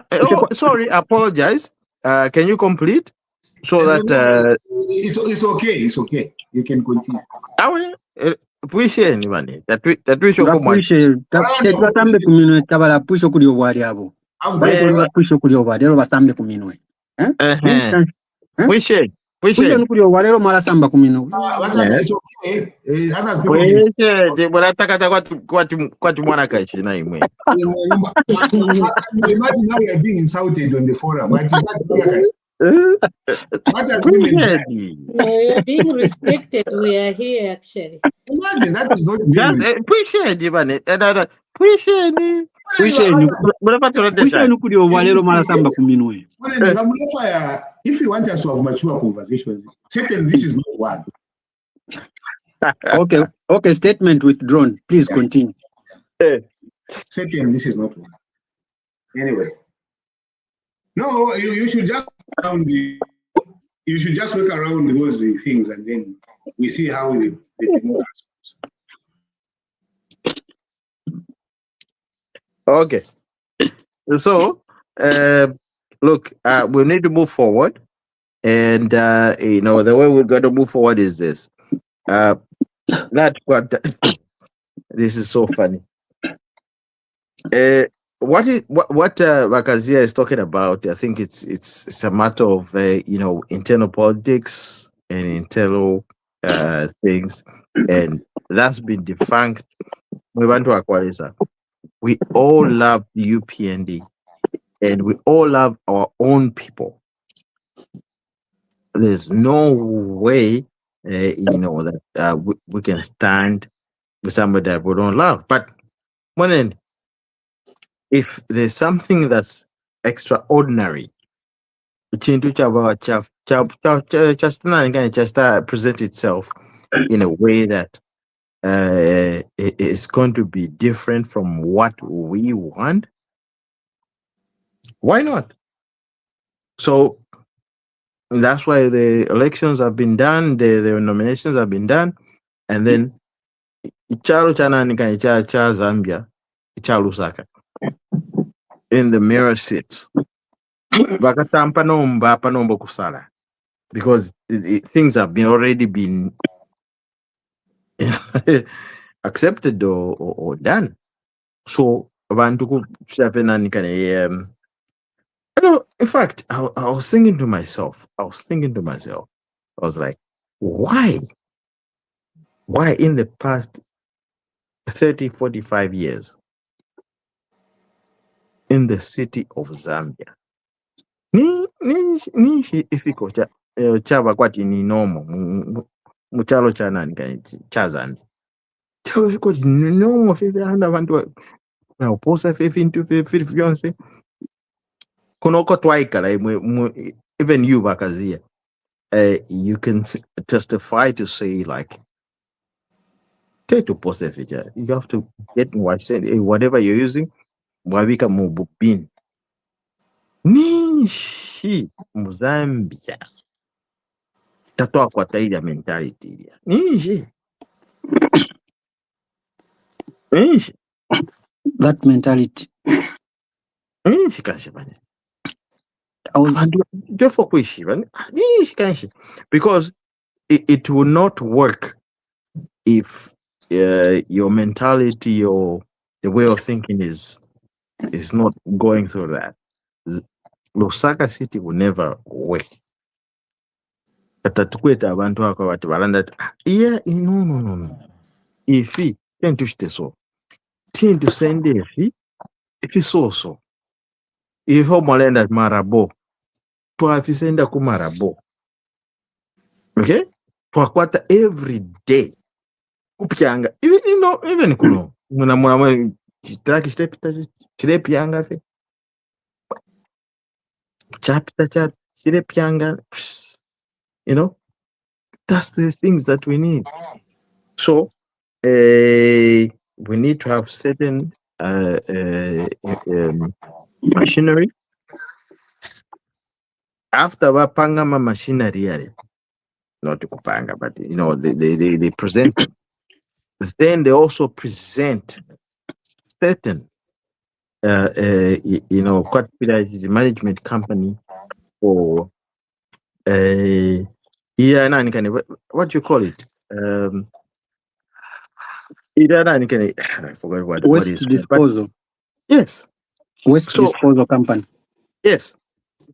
sorry, I apologize. Can you complete? So that it's okay. It's okay. You can continue. I will appreciate anybody. That we show for much. Appreciate. Pushe kuri walero mara samba kumino. It's okay. Other people Kwati mwana kaishi na imwe. imagine now you are being insulted on the forum. What have women done? No, you're being restricted. We are here actually. Imagine that is not being Pushe bane. Pushe Kuri walero mara samba kumino. If you want us to have mature conversations, certainly this is not one. Okay, statement withdrawn. Please continue. Certainly this is not one. Anyway. No, you should just work around those things and then we see how the democracy goes. Okay. So, look, we need to move forward. And, the way we're going to move forward is this. This is so funny. What Wakazia is talking about, I think it's a matter of, internal politics and internal things. And that's been defunct. We want to acquire that. We all love the UPND and we all love our own people. There's no way, that we can stand with somebody that we don't love. But if there's something that's extraordinary, just present itself in a way that it is going to be different from what we want, why not? So that's why the elections have been done, the nominations have been done, and then Zambia, Lusaka, in the mirror seats. Because things have already been accepted or done. So in fact, I was thinking to myself, I was like, why in the past 30, 45 years in the city of Zambia, ifiko chava kwati ni nomo muchalo cha nani cha Zambia chava ifiko nomo fefe handa vantu na oposa fefe into fefe fiance kunoko twaikala even you Bakazia, you can testify to say like to post you have to get whatever you're using wabika mububin nishi Mozambia tatoa kwa taida mentality nishi that mentality kanshi bani because it will not work if your mentality or the way of thinking is not going through that. Lusaka city will never work. No. If he can't touch the so, tend to send if it's so. If you malenda marabo, twafisenda ku marabo. Okay? Twakwata every day. Upyanga. Even kuno. Muna chitaki chirepyanga fe. Chapter chirepyanga. That's the things that we need. So we need to have certain machinery. After wapanga machinery, not kupanga, but they present them. Then they also present certain management company or what do you call it? I forgot what is disposal. Yes. Disposal company. Yes.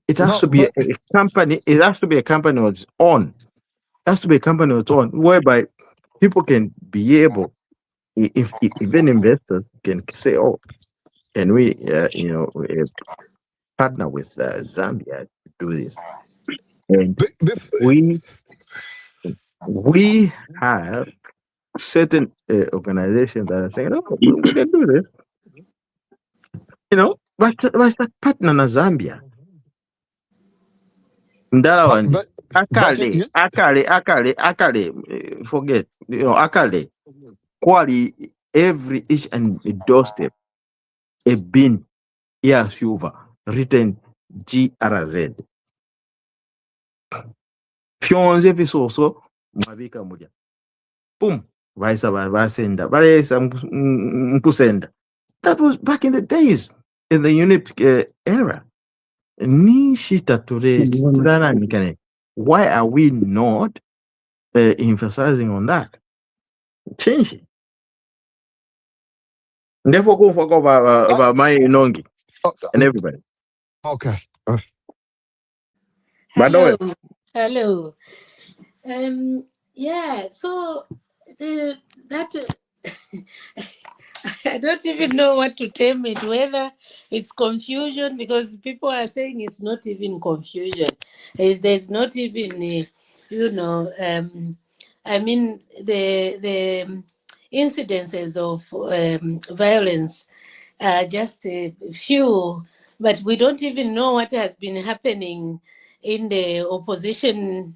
It has No, to be but a company. It has to be a company on its own. It has to be a company on its own, whereby people can be able, if even investors can say, "Oh, can we, partner with Zambia to do this?" And we have certain organizations that are saying, "Oh, we can do this." But partner na Zambia. Ndalawandi. but Akale, forget, Akale, quali every each and doorstep, a bin, silver, written GRZ. Fyonze visoso, mwabika mulia. Boom, vaisenda, valesa mpusenda. That was back in the days, in the UNIP era. Why are we not emphasizing on that? Change it. Therefore, go for about my Nongi and everybody. Okay. Hello. Hello. Yeah, so that I don't even know what to term it, whether it's confusion, because people are saying it's not even confusion. There's not even, I mean, the incidences of violence are just a few, but we don't even know what has been happening in the opposition,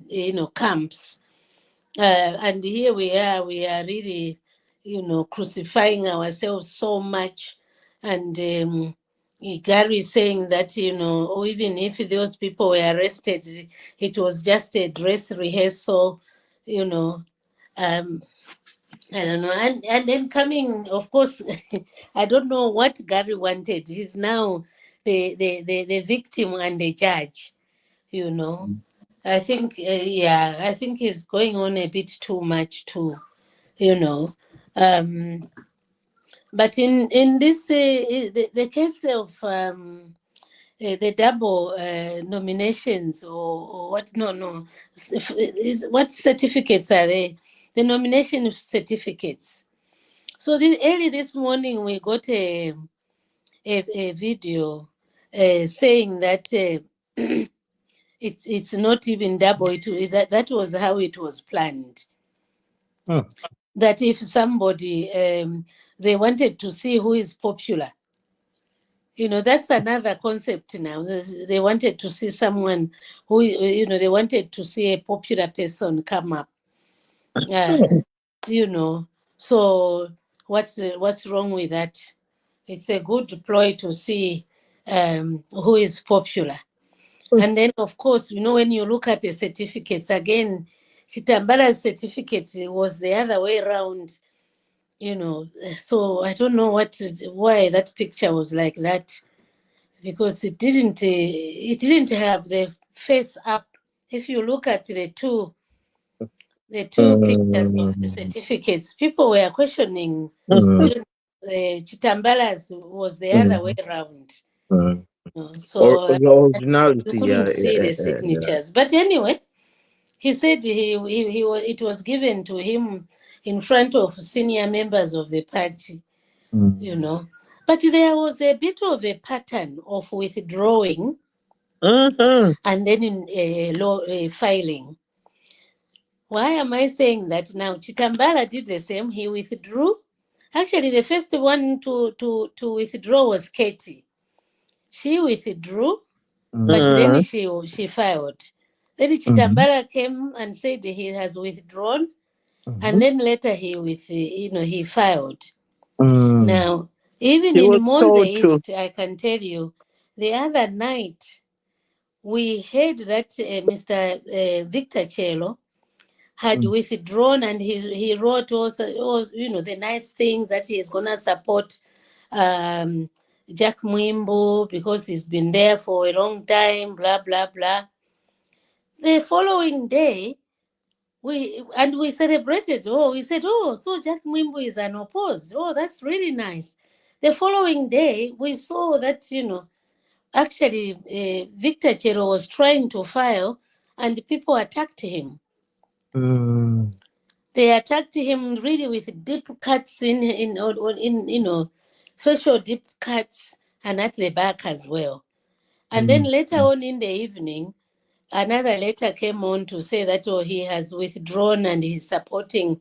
camps. And here we are really, crucifying ourselves so much. And Garry is saying that, or even if those people were arrested, it was just a dress rehearsal, I don't know. And then coming, of course, I don't know what Garry wanted. He's now the victim and the judge, I think, I think he's going on a bit too much too, But in this, the case of the double nominations or what? No. What certificates are they? The nomination certificates. So early this morning we got a video saying that it's not even double. That was how it was planned. That if somebody they wanted to see who is popular, that's another concept now. They wanted to see someone who, they wanted to see a popular person come up. So what's wrong with that? It's a good ploy to see who is popular. And then, of course, when you look at the certificates, again, Chitambala's certificate was the other way around, So I don't know why that picture was like that, because it didn't have the face up. If you look at the two pictures of the certificates, people were questioning. Chitambala's was the other way around. So you couldn't see the signatures. But anyway, he said it was given to him in front of senior members of the party, But there was a bit of a pattern of withdrawing and then in filing. Why am I saying that now? Chitambala did the same. He withdrew. Actually, the first one to withdraw was Ketty. She withdrew, but then she filed. Then Chitambala came and said he has withdrawn, and then later he filed. Now, even in Monze East, I can tell you, the other night we heard that Mr. Victor Chelo had withdrawn, and he wrote also the nice things that he is going to support Jack Mwimbo because he's been there for a long time, blah, blah, blah. The following day, we celebrated. We said, so Jack Mwimbo is unopposed. That's really nice. The following day, we saw that, actually Victor Chero was trying to file, and people attacked him. They attacked him really with deep cuts in facial deep cuts, and at the back as well. And then later on in the evening, another letter came on to say that he has withdrawn and he's supporting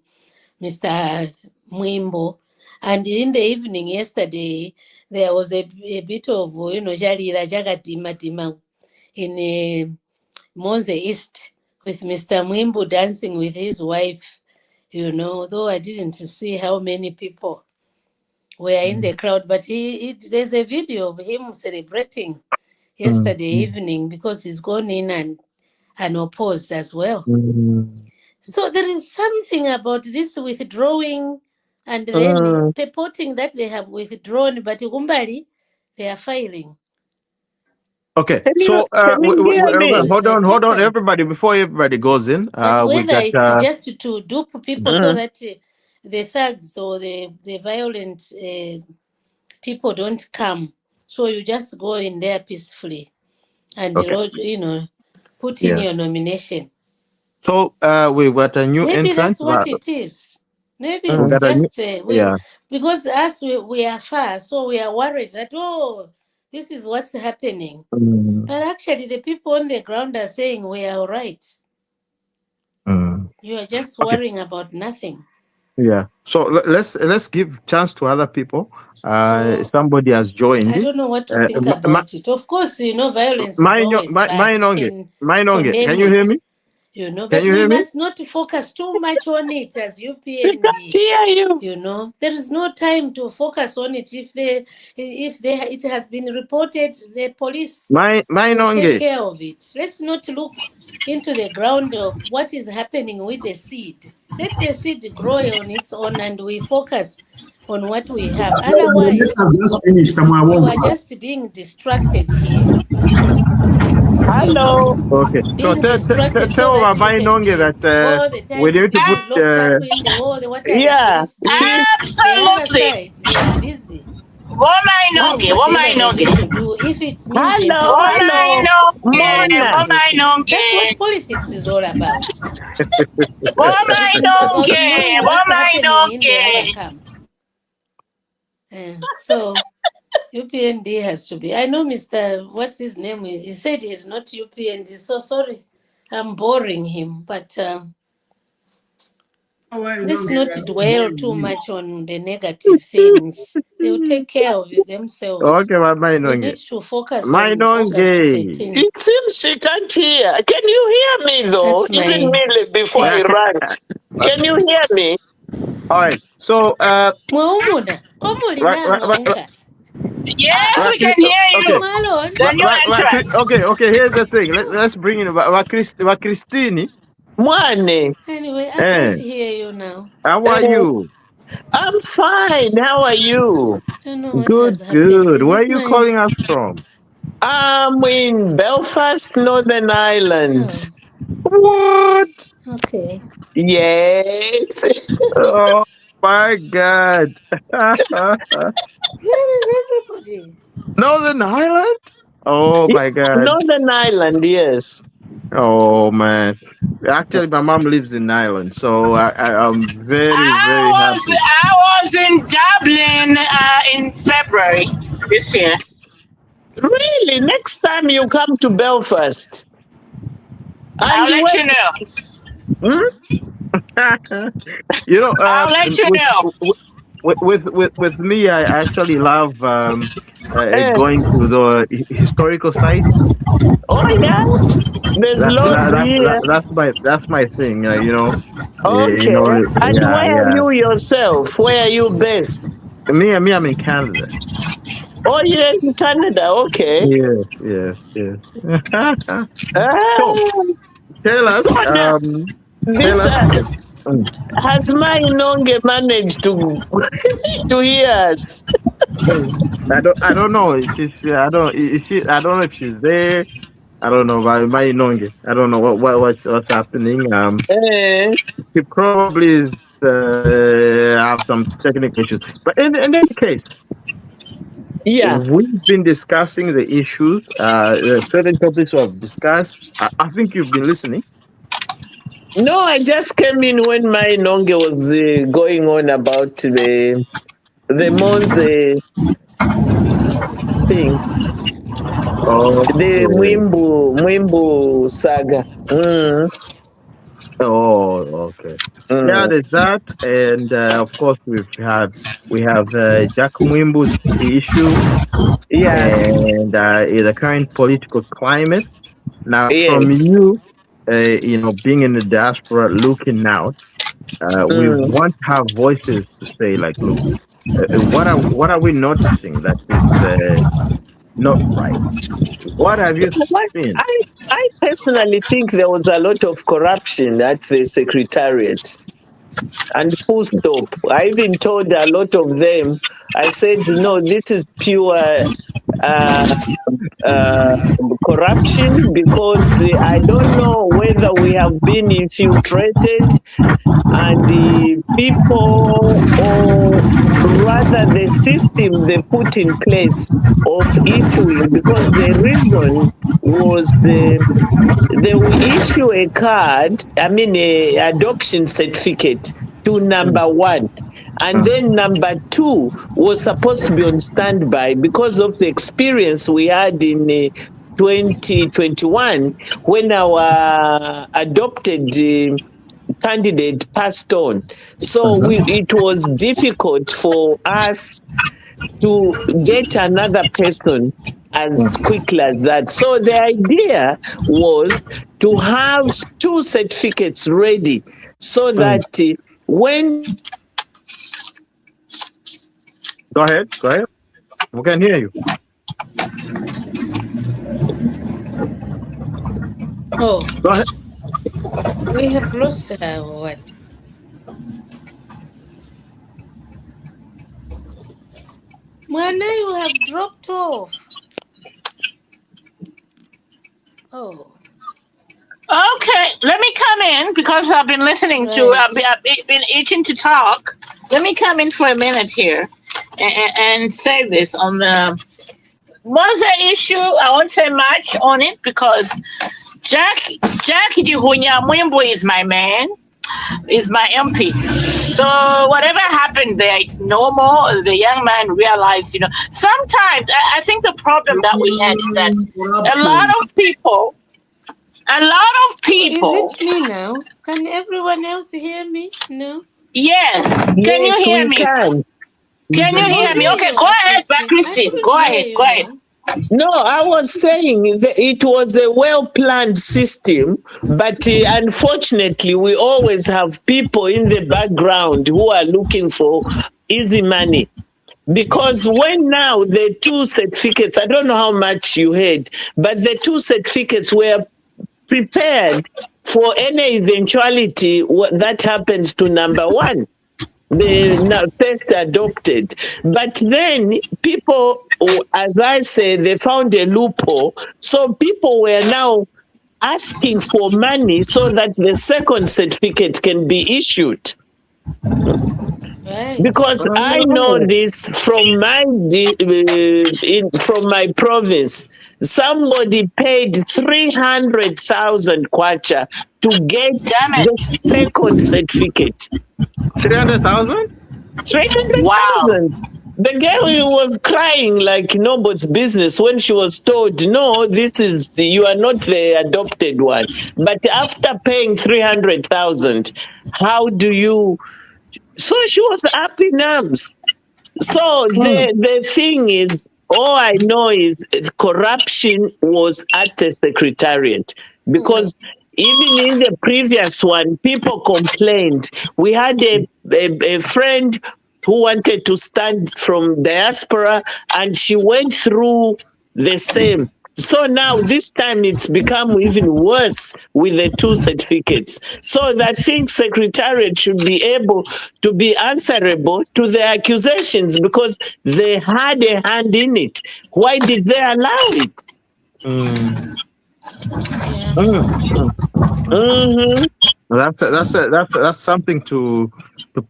Mr. Mwimbo. And in the evening yesterday, there was a bit of, Jalira Jagatima in Monze East with Mr. Mwimbo dancing with his wife, though I didn't see how many people were in the crowd. But there's a video of him celebrating yesterday evening because he's gone in and opposed as well. So there is something about this withdrawing and then purporting that they have withdrawn, but Umbari, they are filing. Okay, Can so you hear me? hold on, everybody. Before everybody goes in, But we whether got it's just to dupe people so that the thugs or the violent people don't come, so you just go in there peacefully and put in your nomination. So we got a new Maybe entrant. that's what it is. Maybe it's just because us we are far, so we are worried that this is what's happening. But actually, the people on the ground are saying we are all right. You are just worrying about nothing. Yeah. So let's give chance to other people. Somebody has joined. I don't know what to think about it. Of course, violence is always bad. Can you hear me? But we must not focus too much on it as UPND. There is no time to focus on it. If it has been reported, the police will take care of it. Let's not look into the ground of what is happening with the seed. Let the seed grow on its own, and we focus on what we have. Otherwise, you are just being distracted here. Hello. Okay. Being distracted so that you can be all the time we need to put locked up in the wall. What are Yeah, the police doing? The other side, they are busy. What am I to do if it means Hello. that's what politics is all about. It's about knowing what's happening in the other camp. So UPND has to be. I know Mr. What's his name? He said he's not UPND. So sorry, I'm boring him. But let's not dwell too much on the negative things. They will take care of themselves. Okay, we need to focus on August 13th. It seems she can't hear. Can you hear me though? Even me before I rant. Can you hear me? All right. So yes, we can hear you. Okay. Here's the thing. Let's bring in Christine. Anyway, I can't hear you now. How are you? I'm fine. How are you? Don't know what has happened. Good. Where are you calling us from? I'm in Belfast, Northern Ireland. What? Okay. Yes. Oh my God. Where is everybody? Northern Ireland? Oh my God. Northern Ireland, yes. Oh man. Actually, my mom lives in Ireland, so I'm very happy. I was in Dublin in February this year. Really? Next time you come to Belfast, I'll let you know. I'll let you know. With me, I actually love going to the historical sites. Oh yeah, there's loads here. That's my thing, Okay. And where are you yourself? Where are you based? Me, I'm in Canada. Oh, you're in Canada. Okay. Yeah. So, tell us. Has my Nonge managed to hear us? I don't know. I don't know if she's there. I don't know. My Nonge. I don't know what's happening. She probably have some technical issues. But in any case, Yeah. We've been discussing the issues, certain topics we have discussed. I think you've been listening. No, I just came in when my Nonge was going on about the Mons thing, the Mwimbu saga. Oh, okay. Yeah, there's that, and of course we have Jack Mwimbu's issue, and the current political climate. Now, from you, being in the diaspora, looking out, we want to have voices to say, like, look, what are we noticing that is not right? What have you seen? I personally think there was a lot of corruption at the secretariat. And full stop. I even told a lot of them, I said, no, this is pure corruption, because I don't know whether we have been infiltrated and the people, or rather the system they put in place of issuing, because the reason was they will issue a card, a adoption certificate to number 1. And then number 2 was supposed to be on standby because of the experience we had in 2021 when our adopted candidate passed on. So it was difficult for us to get another person as quickly as that. So the idea was to have 2 certificates ready so that when... Go ahead. We can hear you. Oh, Go ahead. we have lost her or what? Mwana, you have dropped off. Oh. Okay, let me come in because I've been listening to, I've been itching to talk. Let me come in for a minute here and say this on the Monza issue. I won't say much on it because Jackie Mwimbu is my man, is my MP. So whatever happened there, it's normal. The young man realized, sometimes I think the problem that we had is that a lot of people. Is it me now? Can everyone else hear me? No? Yes. Can you hear me? Can you hear me? Okay, go ahead, Christine. Go ahead. No, I was saying it was a well-planned system, but unfortunately, we always have people in the background who are looking for easy money. Because when now the 2 certificates, I don't know how much you heard, but the 2 certificates were prepared for any eventuality that happens to number 1, the first adopted. But then people, as I said, they found a loophole. So people were now asking for money so that the second certificate can be issued. Because I know this from my province. Somebody paid 300,000 kwacha to get the second certificate. 300,000? 300,000. Wow. The girl was crying like nobody's business when she was told, no, you are not the adopted one. But after paying 300,000, how do you... So she was up in arms. So the thing is, all I know is corruption was at the secretariat, because even in the previous one, people complained. We had a friend who wanted to stand from diaspora, and she went through the same. So now this time it's become even worse with the 2 certificates. So I think Secretariat should be able to be answerable to the accusations because they had a hand in it. Why did they allow it? That's something to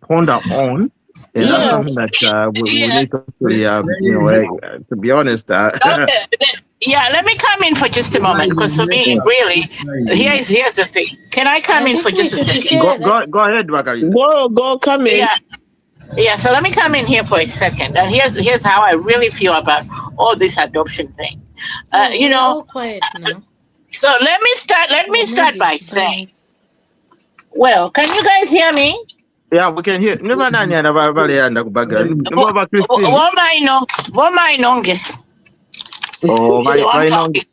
ponder on. And that's Yeah. something that we Yeah. need to actually, to be honest. Okay. Yeah, let me come in for just a moment because for me, really, here's the thing. Can I come I in think for we just a should second? share that. Go ahead, Bakalinda. Go, come in. Yeah. So let me come in here for a second, and here's how I really feel about all this adoption thing. Oh, You we are know, all quiet now. so let me start. Let me Or start maybe by it's saying, well, can you guys hear me? Yeah, we can hear. Never nani anababaliyanda kubaga. Mbaba Christine. Woma inonge. Oh, She's the one my talking.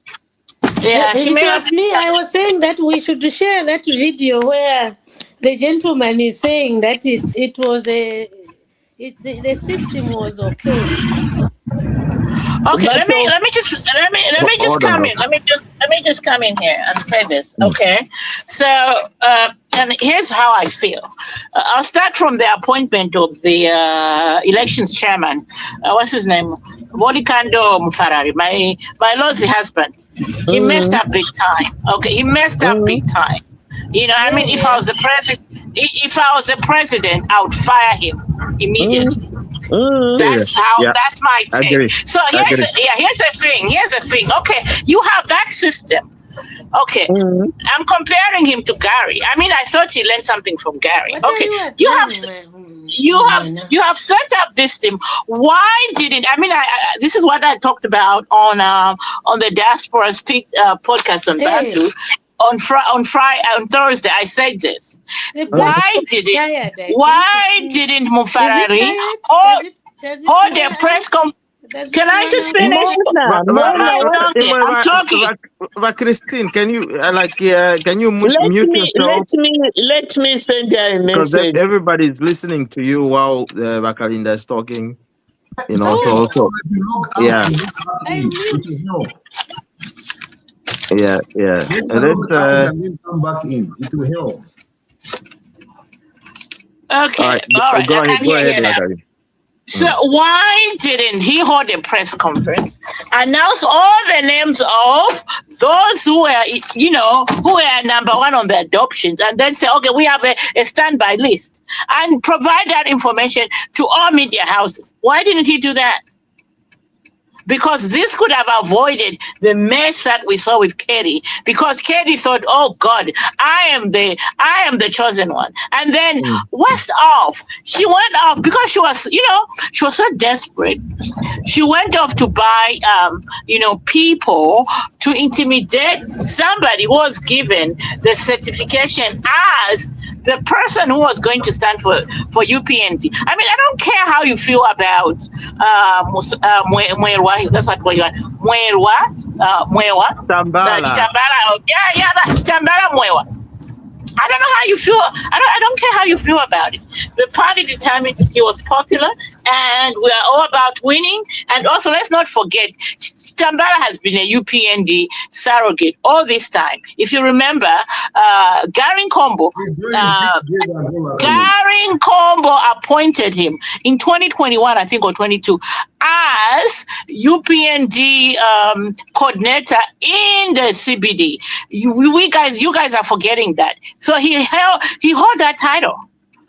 Yeah, she It may was have. me. I was saying that we should share that video where the gentleman is saying that it was the system was okay. Okay, But let me just Hold on, come in. though. Let me just come in here and say this. Okay, so and here's how I feel. I'll start from the appointment of the elections chairman. What's his name? Bodikando Mufarari, my Lord's husband. He messed up big time. Okay, he messed up big time. You know, I mean, if I was the president, I would fire him immediately. That's that's my take. Agree. So here's the thing. Okay, you have that system. Okay, I'm comparing him to Garry. I mean, I thought he learned something from Garry. What Okay, are you have set up this system. Why didn't I mean? This is what I talked about on the Diaspora Speak podcast on Bantu. On Thursday, I said this. Why didn't Mufarari hold a press conference? Can I just finish? I'm talking. But Christine, can you mute yourself? Let me send her a Because message. everybody's listening to you while Bakalinda is talking. You know, so yeah. Yeah. And come back in. It will help. Okay. All right. Go ahead. So why didn't he hold a press conference, announce all the names of those who were number one on the adoptions, and then say, okay, we have a standby list, and provide that information to all media houses? Why didn't he do that? Because this could have avoided the mess that we saw with Ketty, because Ketty thought, oh God, I am the chosen one. And then west off, she went off because she was so desperate. She went off to buy people to intimidate somebody who was given the certification as the person who was going to stand for UPND. I mean, I don't care how you feel about Mwewa. That's what you want. Mwewa. Chitambala. Chitambala Mwewa. I don't know how you feel. I don't care how you feel about it. The party determined he was popular, and we are all about winning. And also, let's not forget, Chitambala has been a UPND surrogate all this time. If you remember, Garry Nkombo, appointed him in 2021, I think, or 22, as UPND coordinator in the CBD. You guys are forgetting that. So he held that title.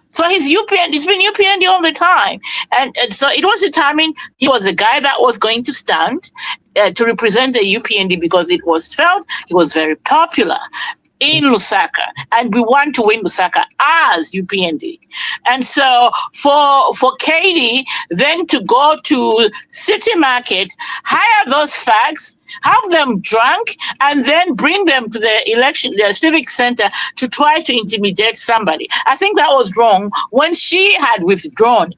So he's been UPND all the time. And so it was determined he was the guy that was going to stand to represent the UPND, because it was felt he was very popular in Lusaka, and we want to win Lusaka as UPND. And so for Ketty then to go to City Market, hire those fags, have them drunk, and then bring them to the civic center to try to intimidate somebody. I think that was wrong when she had withdrawn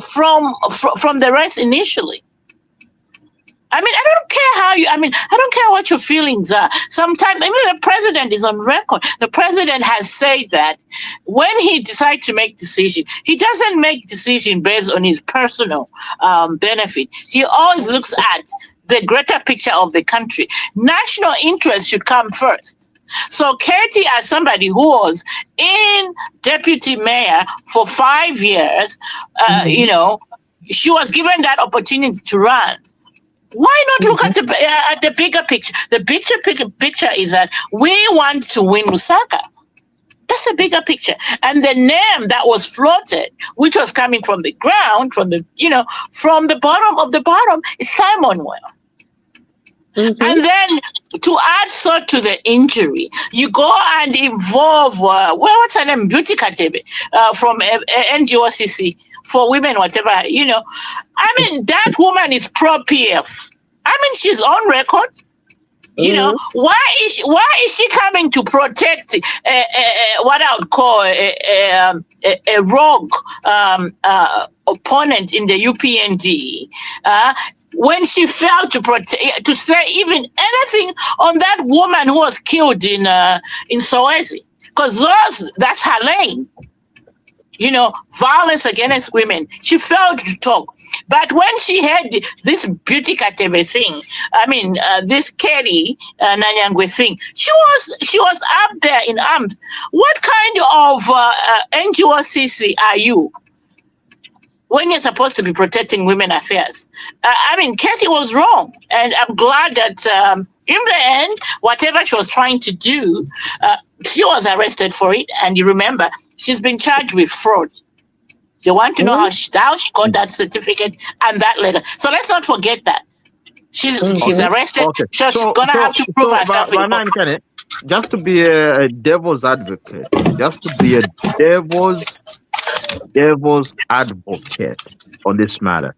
from the race initially. I mean, I don't care what your feelings are. Sometimes, I mean, the president is on record. The president has said that when he decides to make decision, he doesn't make decision based on his personal benefit. He always looks at the greater picture of the country. National interest should come first. So Ketty, as somebody who was in deputy mayor for 5 years, she was given that opportunity to run. Why not look at the bigger picture? The bigger picture is that we want to win Lusaka. That's a bigger picture. And the name that was floated, which was coming from the ground, from the bottom of the bottom, is Simon Mwewa. And then to add salt to the injury, you go and involve, what's her name? Beauty Katebe from NGOCC for women, whatever, I mean, that woman is pro-PF. I mean, she's on record. Why is she coming to protect what I would call a rogue opponent in the UPND? When she failed to say even anything on that woman who was killed in Soweto, because that's her lane. Violence against women. She failed to talk. But when she had this Beauty Katebe thing, I mean, this Ketty Nanyangwe thing, she was up there in arms. What kind of NGOCC are you when you're supposed to be protecting women affairs? I mean, Ketty was wrong. And I'm glad that in the end, whatever she was trying to do, she was arrested for it. And you remember, she's been charged with fraud. They want to know how she got that certificate and that letter. So let's not forget that. She's arrested. Okay. So she's going to have to prove herself. Just to be a devil's advocate, devil's advocate on this matter.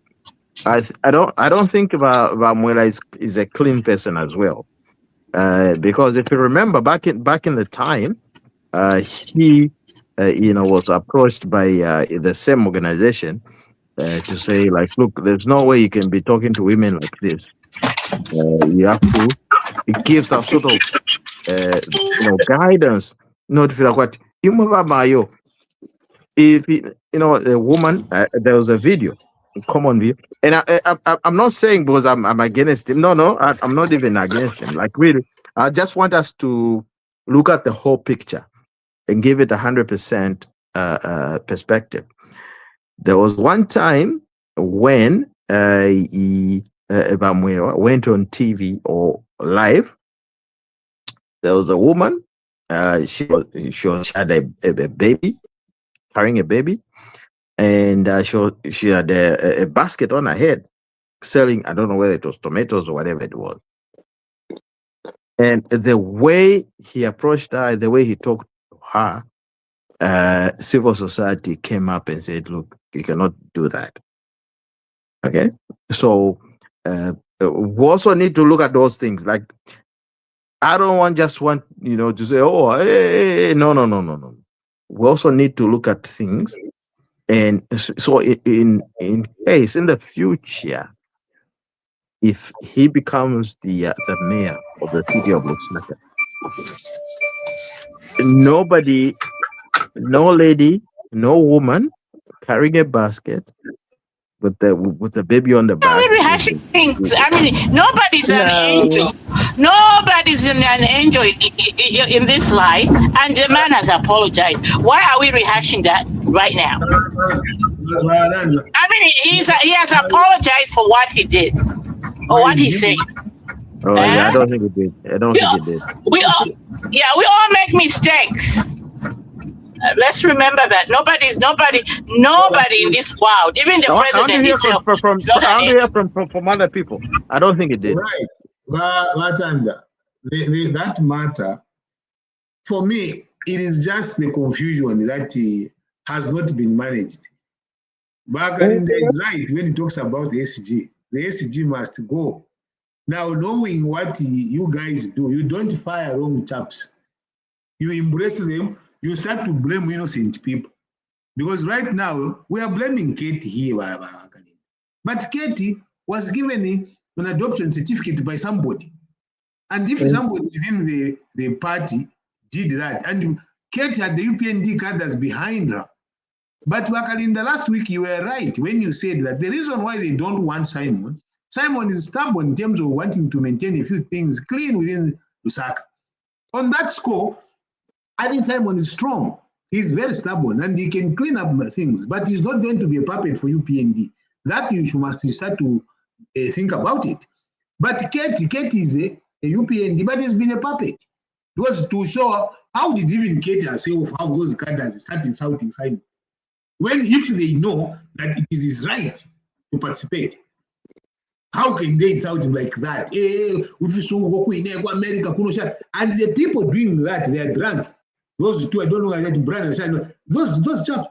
I don't think Mwewa is a clean person as well. Because if you remember back in the time, he was approached by the same organization to say, like, look, there's no way you can be talking to women like this. You have to give some sort of guidance. Not feel like what you mayo. If a woman, there was a video, a common view, and I'm not saying because I'm against him. No, I'm not even against him. Like, really, I just want us to look at the whole picture and give it 100% perspective. There was one time when Mwewa went on TV or live. There was a woman. She had a baby, carrying a baby, and she had a basket on her head, selling, I don't know whether it was tomatoes or whatever it was. And the way he approached her, the way he talked to her, civil society came up and said, look, you cannot do that. Okay? So we also need to look at those things. Like, I don't just want to say, oh, hey, no. We also need to look at things. And so in case in the future, if he becomes the mayor of the city of Lusaka, nobody, no lady, no woman carrying a basket with the baby on the back. We're rehashing things. I mean, nobody's an angel. Nobody's an angel in this life, and the man has apologized. Why are we rehashing that right now? I mean, he has apologized for what he did or what he said. Oh, yeah, I don't think he did. We all make mistakes. Let's remember that nobody in this world, even the president himself, from other people. I don't think it did. Right, but that matter, for me, it is just the confusion that has not been managed. Bakanda is right when he talks about the SG. The SG must go. Now, knowing what you guys do, you don't fire wrong chaps. You embrace them. You start to blame innocent people. Because right now, we are blaming Ketty here. But Ketty was given an adoption certificate by somebody. And if somebody within the party did that, and Ketty had the UPND cadres behind her. But in the last week, you were right when you said that the reason why they don't want Simon is stubborn in terms of wanting to maintain a few things clean within Lusaka. On that score, I think Simon is strong. He's very stubborn and he can clean up things, but he's not going to be a puppet for UPND. That you must start to think about it. But Ketty is a UPND, but he's been a puppet. It was to show How did even Ketty herself have those cadres start insulting Simon? When if they know that it is his right to participate, how can they insult him like that? And the people doing that, they are drunk. Those two, I don't know that brand and those chaps.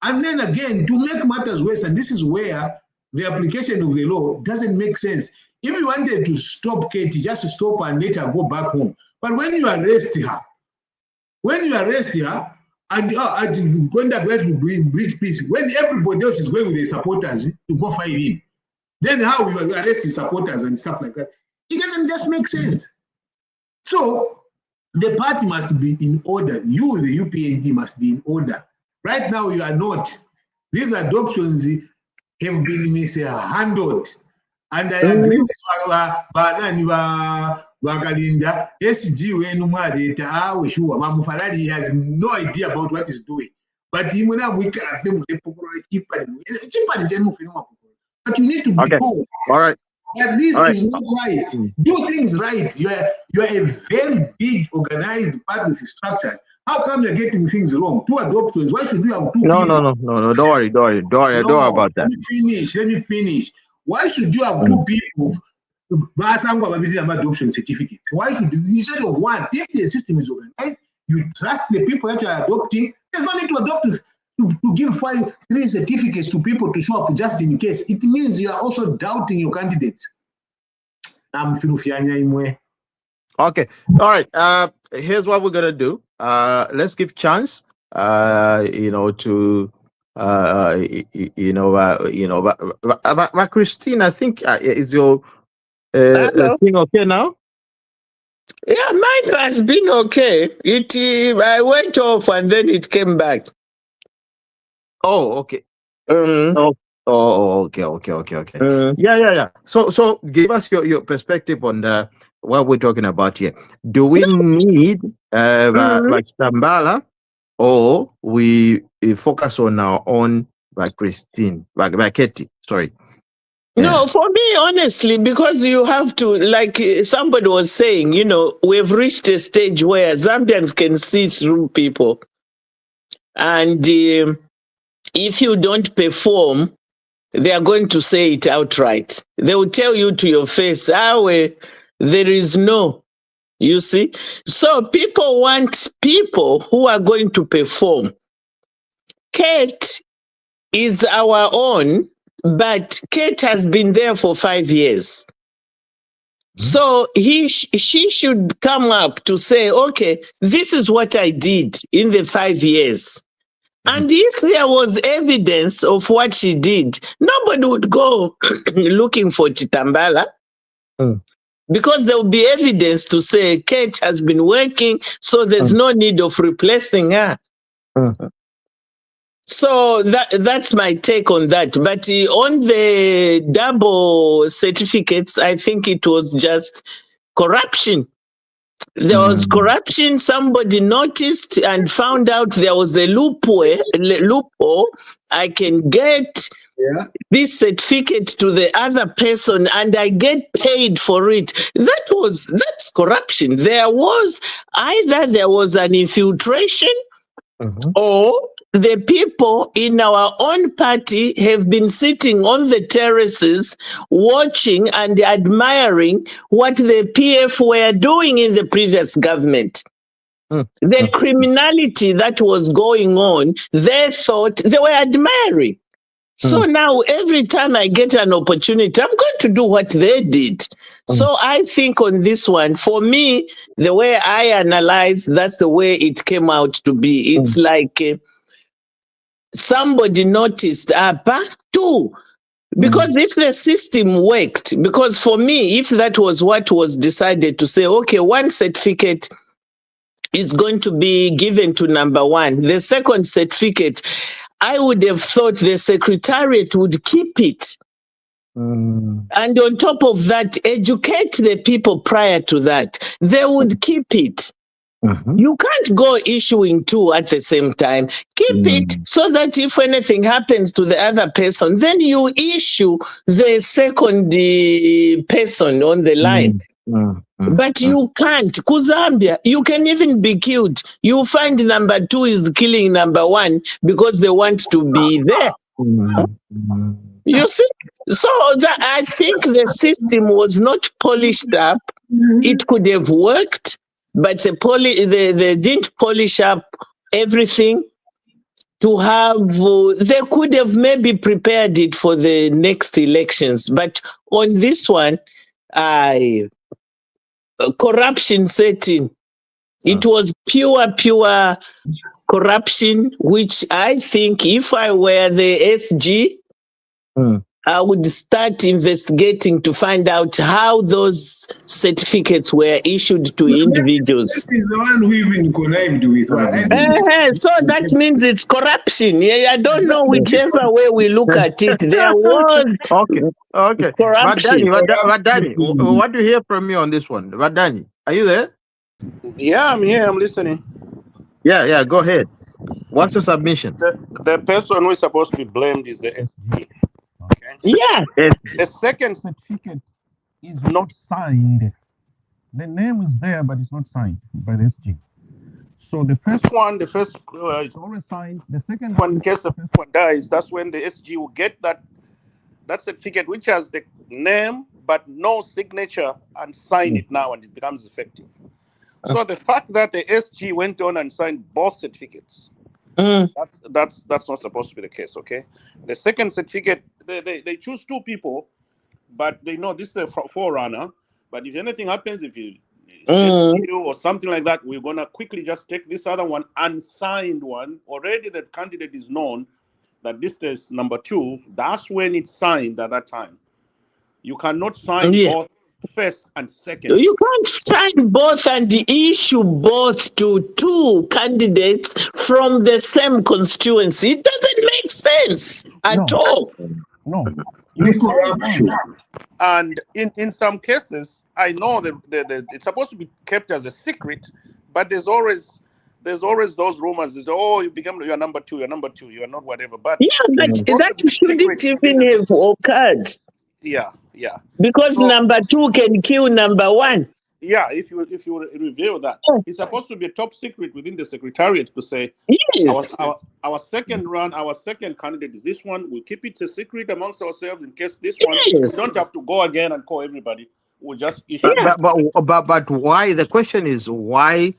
And then again, to make matters worse, and this is where the application of the law doesn't make sense. If you wanted to stop Ketty, just stop and let her go back home. But when you arrest her, and going back to bridge peace, when everybody else is going with their supporters to go fight him, then how you arrest his supporters and stuff like that? It doesn't just make sense. So the party must be in order. You, the UPND, must be in order. Right now, you are not. These adoptions have been mishandled. And I agree with Wakalinda, SG Wenumade, sure, Mamufaradi has no idea about what he's doing. But he will not weak at them with the but you need to be told. All right. That this is not right. Do things right. You are a very big organized party structure. How come you're getting things wrong? Two adoptions. Why should we have two? No. Don't worry. Don't worry about that. Let me finish. Why should you have two people? Adoption certificates. Why should you, instead of one? If the system is organized, you trust the people that you are adopting. There's no need to adopt to give 3 certificates to people to show up just in case. It means you are also doubting your candidates. Okay. All right. Here's what we're gonna do. Let's give chance. To but Christine, I think is your thing okay now? Yeah, mine has been okay. I went off and then it came back. Oh, okay. Okay. Yeah. So give us your perspective on what we're talking about here. Do we need like Chitambala, or we focus on our own like Christine, like Ketty? Sorry. No, for me, honestly, because you have to, like somebody was saying, we've reached a stage where Zambians can see through people. And if you don't perform, they are going to say it outright. They will tell you to your face, there is no, you see? So people want people who are going to perform. Kate is our own, but Kate has been there for 5 years. So she should come up to say, okay, this is what I did in the 5 years. And if there was evidence of what she did, nobody would go looking for Chitambala because there will be evidence to say Kate has been working, so there's no need of replacing her. So that's my take on that. But on the double certificates, I think it was just corruption. There was corruption. Somebody noticed and found out there was a loophole. I can get this certificate to the other person and I get paid for it. That's corruption. There was an infiltration or the people in our own party have been sitting on the terraces watching and admiring what the PF were doing in the previous government. The criminality that was going on, they thought they were admiring. So now every time I get an opportunity, I'm going to do what they did. So I think on this one, for me, the way I analyze, that's the way it came out to be. It's like somebody noticed too. Because if the system worked, because for me, if that was what was decided to say, okay, one certificate is going to be given to number one. The second certificate, I would have thought the secretariat would keep it. And on top of that, educate the people prior to that. They would keep it. You can't go issuing two at the same time. Keep it so that if anything happens to the other person, then you issue the second person on the line. But you can't. Zambia, you can even be killed. You find number 2 is killing number 1 because they want to be there. You see? So I think the system was not polished up. It could have worked, but they didn't polish up everything to have. They could have maybe prepared it for the next elections. But on this one, corruption setting. It was pure corruption, which I think if I were the SG, I would start investigating to find out how those certificates were issued to individuals. That is the one who even connived with what? So that means it's corruption. I don't know whichever way we look at it. There was Okay. corruption. Vadani, what do you hear from you on this one? Vadani, are you there? Yeah, I'm here. I'm listening. Yeah. Go ahead. What's your submission? The person who is supposed to be blamed is the SG. Okay. Yeah. The second certificate is not signed. The name is there, but it's not signed by the SG. So the first it's always signed. The second one, in case the first one dies, that's when the SG will get that certificate, which has the name but no signature, and sign it now, and it becomes effective. So the fact that the SG went on and signed both certificates, that's not supposed to be the case. Okay. The second certificate, they choose 2 people, but they know this is the forerunner. But if anything happens, if you or something like that, we're gonna quickly just take this other one, unsigned one. Already the candidate is known that this is number 2. That's when it's signed at that time. You cannot sign both first and second. You can't sign both and issue both to 2 candidates from the same constituency. It doesn't make sense at all. No. And in some cases, I know that it's supposed to be kept as a secret, but there's always those rumors that you're number 2, you're not whatever. But but that shouldn't even have occurred. Yeah. Because number 2 can kill number 1. Yeah, if you reveal that, it's supposed to be a top secret within the secretariat to say, yes, our second candidate is this one. We'll keep it a secret amongst ourselves in case this one. We don't have to go again and call everybody. We'll just issue. But why? The question is why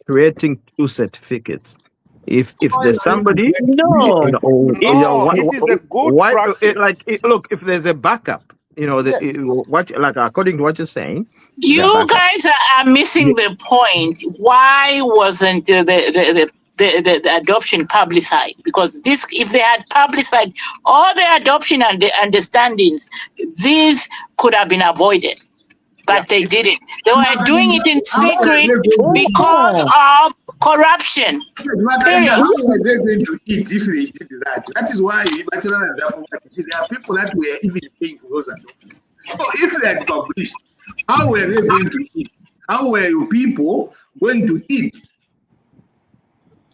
creating 2 certificates? If there's somebody, it is a good practice. Look, if there's a backup, according to what you're saying, you guys are missing the point. Why wasn't the adoption publicized? Because if they had publicized all the adoption and the understandings, these could have been avoided. But they didn't. They were doing it in secret because of corruption. How were they going to eat if they did that? That is why there are people that were even paying for those adoptions. So if they had published, how were they going to eat? How were people going to eat?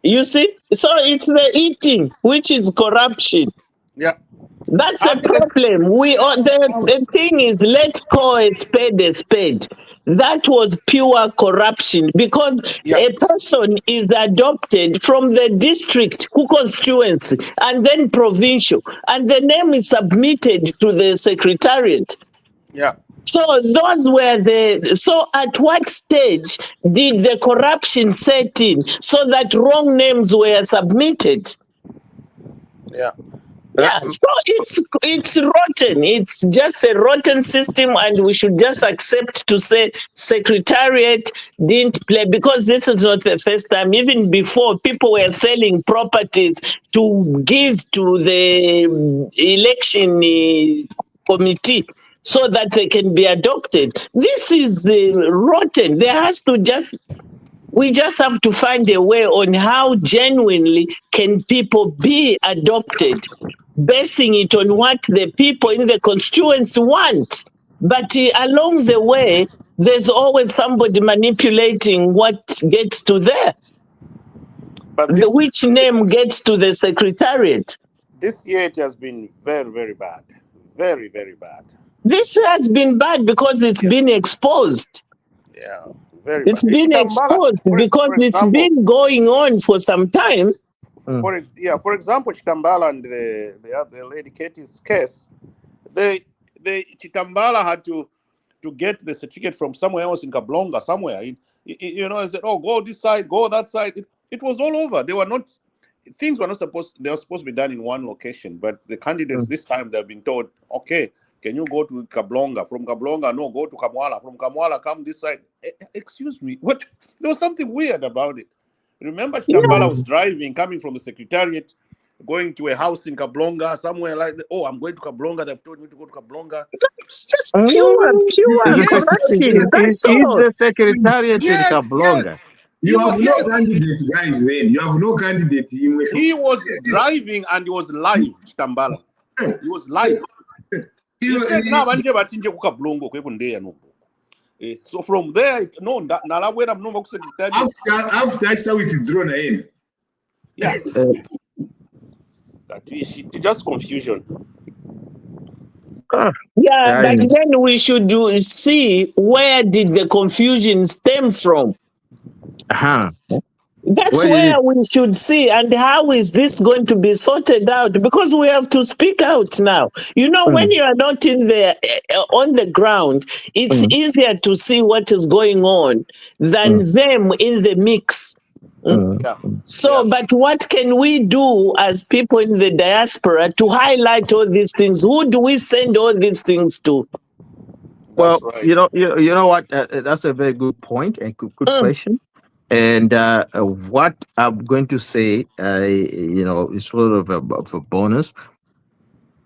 You see? So it's the eating, which is corruption. Yeah. That's a problem. The thing is, let's call a spade a spade. That was pure corruption because a person is adopted from the district constituency and then provincial, and the name is submitted to the secretariat. Yeah. So those were so at what stage did the corruption set in so that wrong names were submitted? Yeah. Yeah, so it's rotten. It's just a rotten system, and we should just accept to say secretariat didn't play, because this is not the first time. Even before, people were selling properties to give to the election committee so that they can be adopted. This is rotten. We just have to find a way on how genuinely can people be adopted, basing it on what the people in the constituency want. But along the way, there's always somebody manipulating what gets to there. But which name gets to the secretariat. This year it has been very, very bad. Very, very bad. This has been bad because it's been exposed. Yeah, very It's bad. been Chitambala, exposed because for it's example, been going on for some time. for example, Chitambala and the lady Ketty's case, they Chitambala had to get the certificate from somewhere else in Kablonga, somewhere. You know, I said, oh, go this side, go that side. It was all over. They were not. Things were not supposed. They were supposed to be done in one location, but the candidates this time they've been told, okay, can you go to Kablonga? From Kablonga, no, go to Kamwala. From Kamwala, come this side. Excuse me, what? There was something weird about it. Remember, Chitambala was driving, coming from the secretariat, going to a house in Kablonga, somewhere like that. Oh, I'm going to Kablonga. They've told me to go to Kablonga. It's just pure Is corruption. That's all. the secretariat in Yes, Kablonga? yes. You have no Yes. candidate, guys. Then you have no candidate. He was driving and he was live, Chitambala. He was live. He said, "Now, I'm going to Kablonga. So from there, no, Nalawera, no, secretariat. After I saw withdrawn in. Yeah. It's just confusion. Yeah, but then we should see where did the confusion stem from. That's where we should see, and how is this going to be sorted out? Because we have to speak out now. You know, when you are not in there on the ground, it's easier to see what is going on than them in the mix. Yeah. So, but what can we do as people in the diaspora to highlight all these things? Who do we send all these things to? Well, right. you know what? That's a very good point and good question. And what I'm going to say, is sort of a bonus.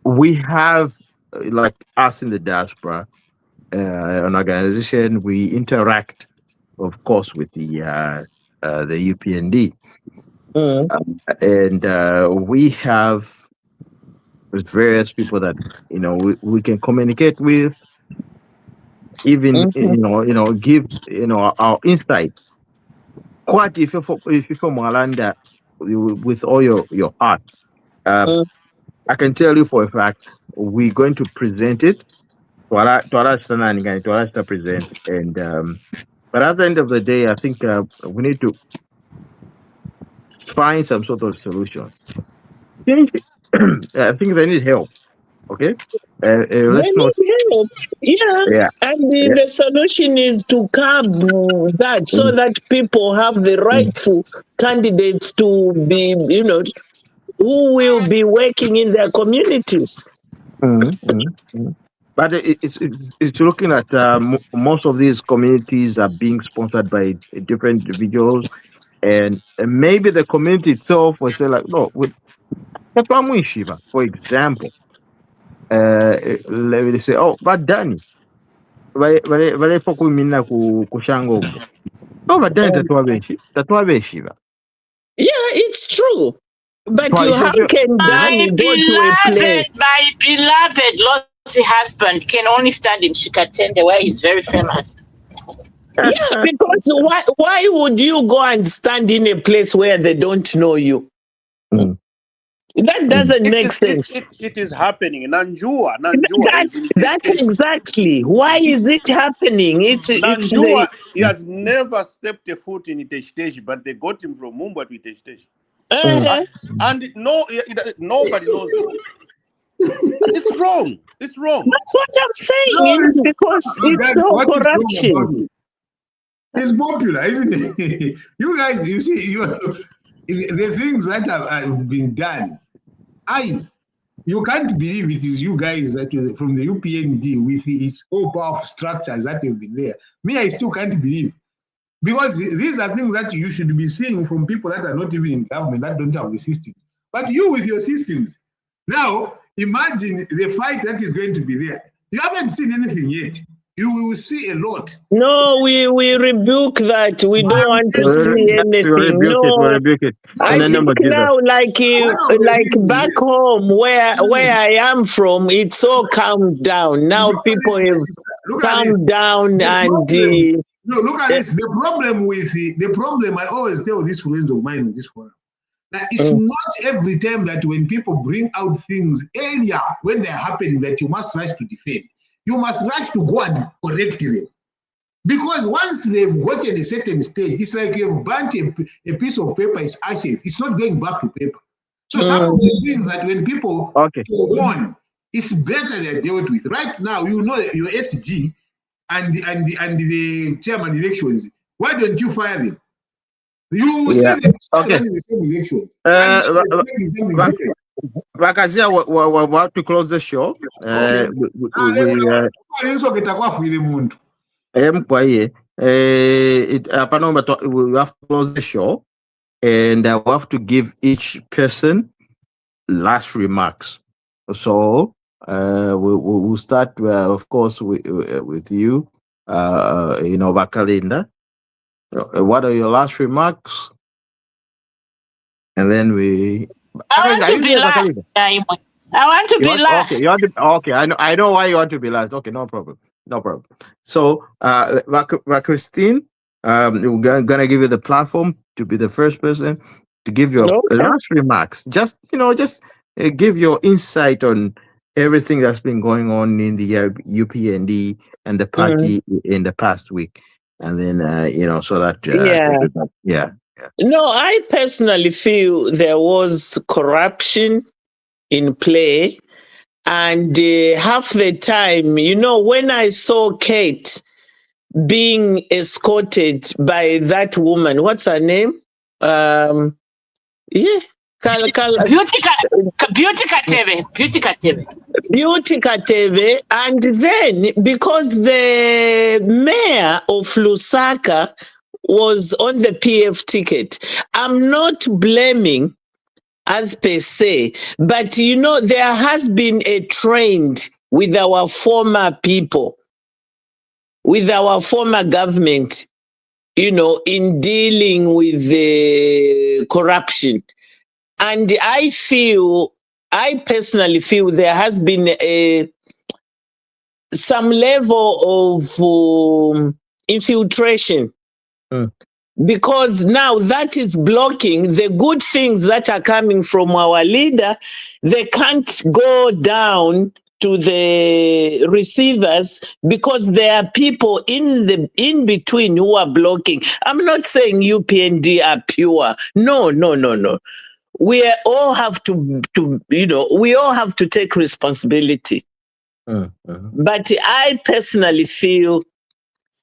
We have, like us in the diaspora, an organization. We interact, of course, with the UPND, and we have various people that we can communicate with, even give our insight. What if you're from Malanda with all your heart? I can tell you for a fact we're going to present it. To present, and but at the end of the day, I think we need to find some sort of solution. I think they need help. Okay, let's not. Help. Yeah. And the solution is to curb that so that people have the rightful candidates to be, who will be working in their communities. But it's looking at most of these communities are being sponsored by different individuals, and maybe the community itself will say like, no, with Shiva, for example, let me say, oh, but Danny, vale poku mina kushangombo. No, but Danny tatwa Shiva. Yeah, it's true. But how can Danny go to a place? My beloved Lossy husband can only stand in Shikatende where he's very famous. Yeah, because why would you go and stand in a place where they don't know you? That doesn't make sense. It is happening. Nanjua. That's exactly. Why is it happening? Nanjua, he has never stepped a foot in Iteshiteshi, but they got him from Mumbai to Iteshiteshi. And nobody knows it. It's wrong. It's wrong. That's what I'm saying. It's because it's so corruption. It's popular, isn't it? You guys, you see, the things that have been done. You can't believe it is you guys that from the UPND with its all powerful structures that have been there. Me, I still can't believe. Because these are things that you should be seeing from people that are not even in government, that don't have the system. But you with your systems. Now, imagine the fight that is going to be there. You haven't seen anything yet. You will see a lot. No, we rebuke that. We don't want to see anything. We rebuke it. I think now, like back home where I am from, it's all calmed down. Now people have calmed down and look at this. The problem I always tell these friends of mine in this forum. That it's not every time that when people bring out things earlier when they're happening that you must rush to defend. you must rush to go and correct them. Because once they've gotten a certain stage, it's like you've burnt a piece of paper, it's ashes. It's not going back to paper. So some of the things that when people go on, it's better they're dealt with. Right now, you know your SG and the chairman elections. Why don't you fire them? You see them running the same elections. Vakazia, we're about to close the show. We have to close the show, and I have to give each person last remarks. So we'll start, of course, with you, Bakalinda. What are your last remarks? And then I want to be last. I want to be last. Okay, I know why you want to be last. Okay, no problem. So, Christine, we're gonna give you the platform to be the first person to give your last remarks. Just give your insight on everything that's been going on in the UPND and the party in the past week, and then so that No, I personally feel there was corruption in play, and half the time, when I saw Kate being escorted by that woman, what's her name? Beauty Katebe, and then because the mayor of Lusaka was on the PF ticket, I'm not blaming as per se, but there has been a trend with our former people, with our former government, in dealing with the corruption. And I personally feel there has been some level of infiltration. Because now that is blocking the good things that are coming from our leader. They can't go down to the receivers because there are people in between who are blocking. I'm not saying UPND are pure. No. We all have to we all have to take responsibility. But I personally feel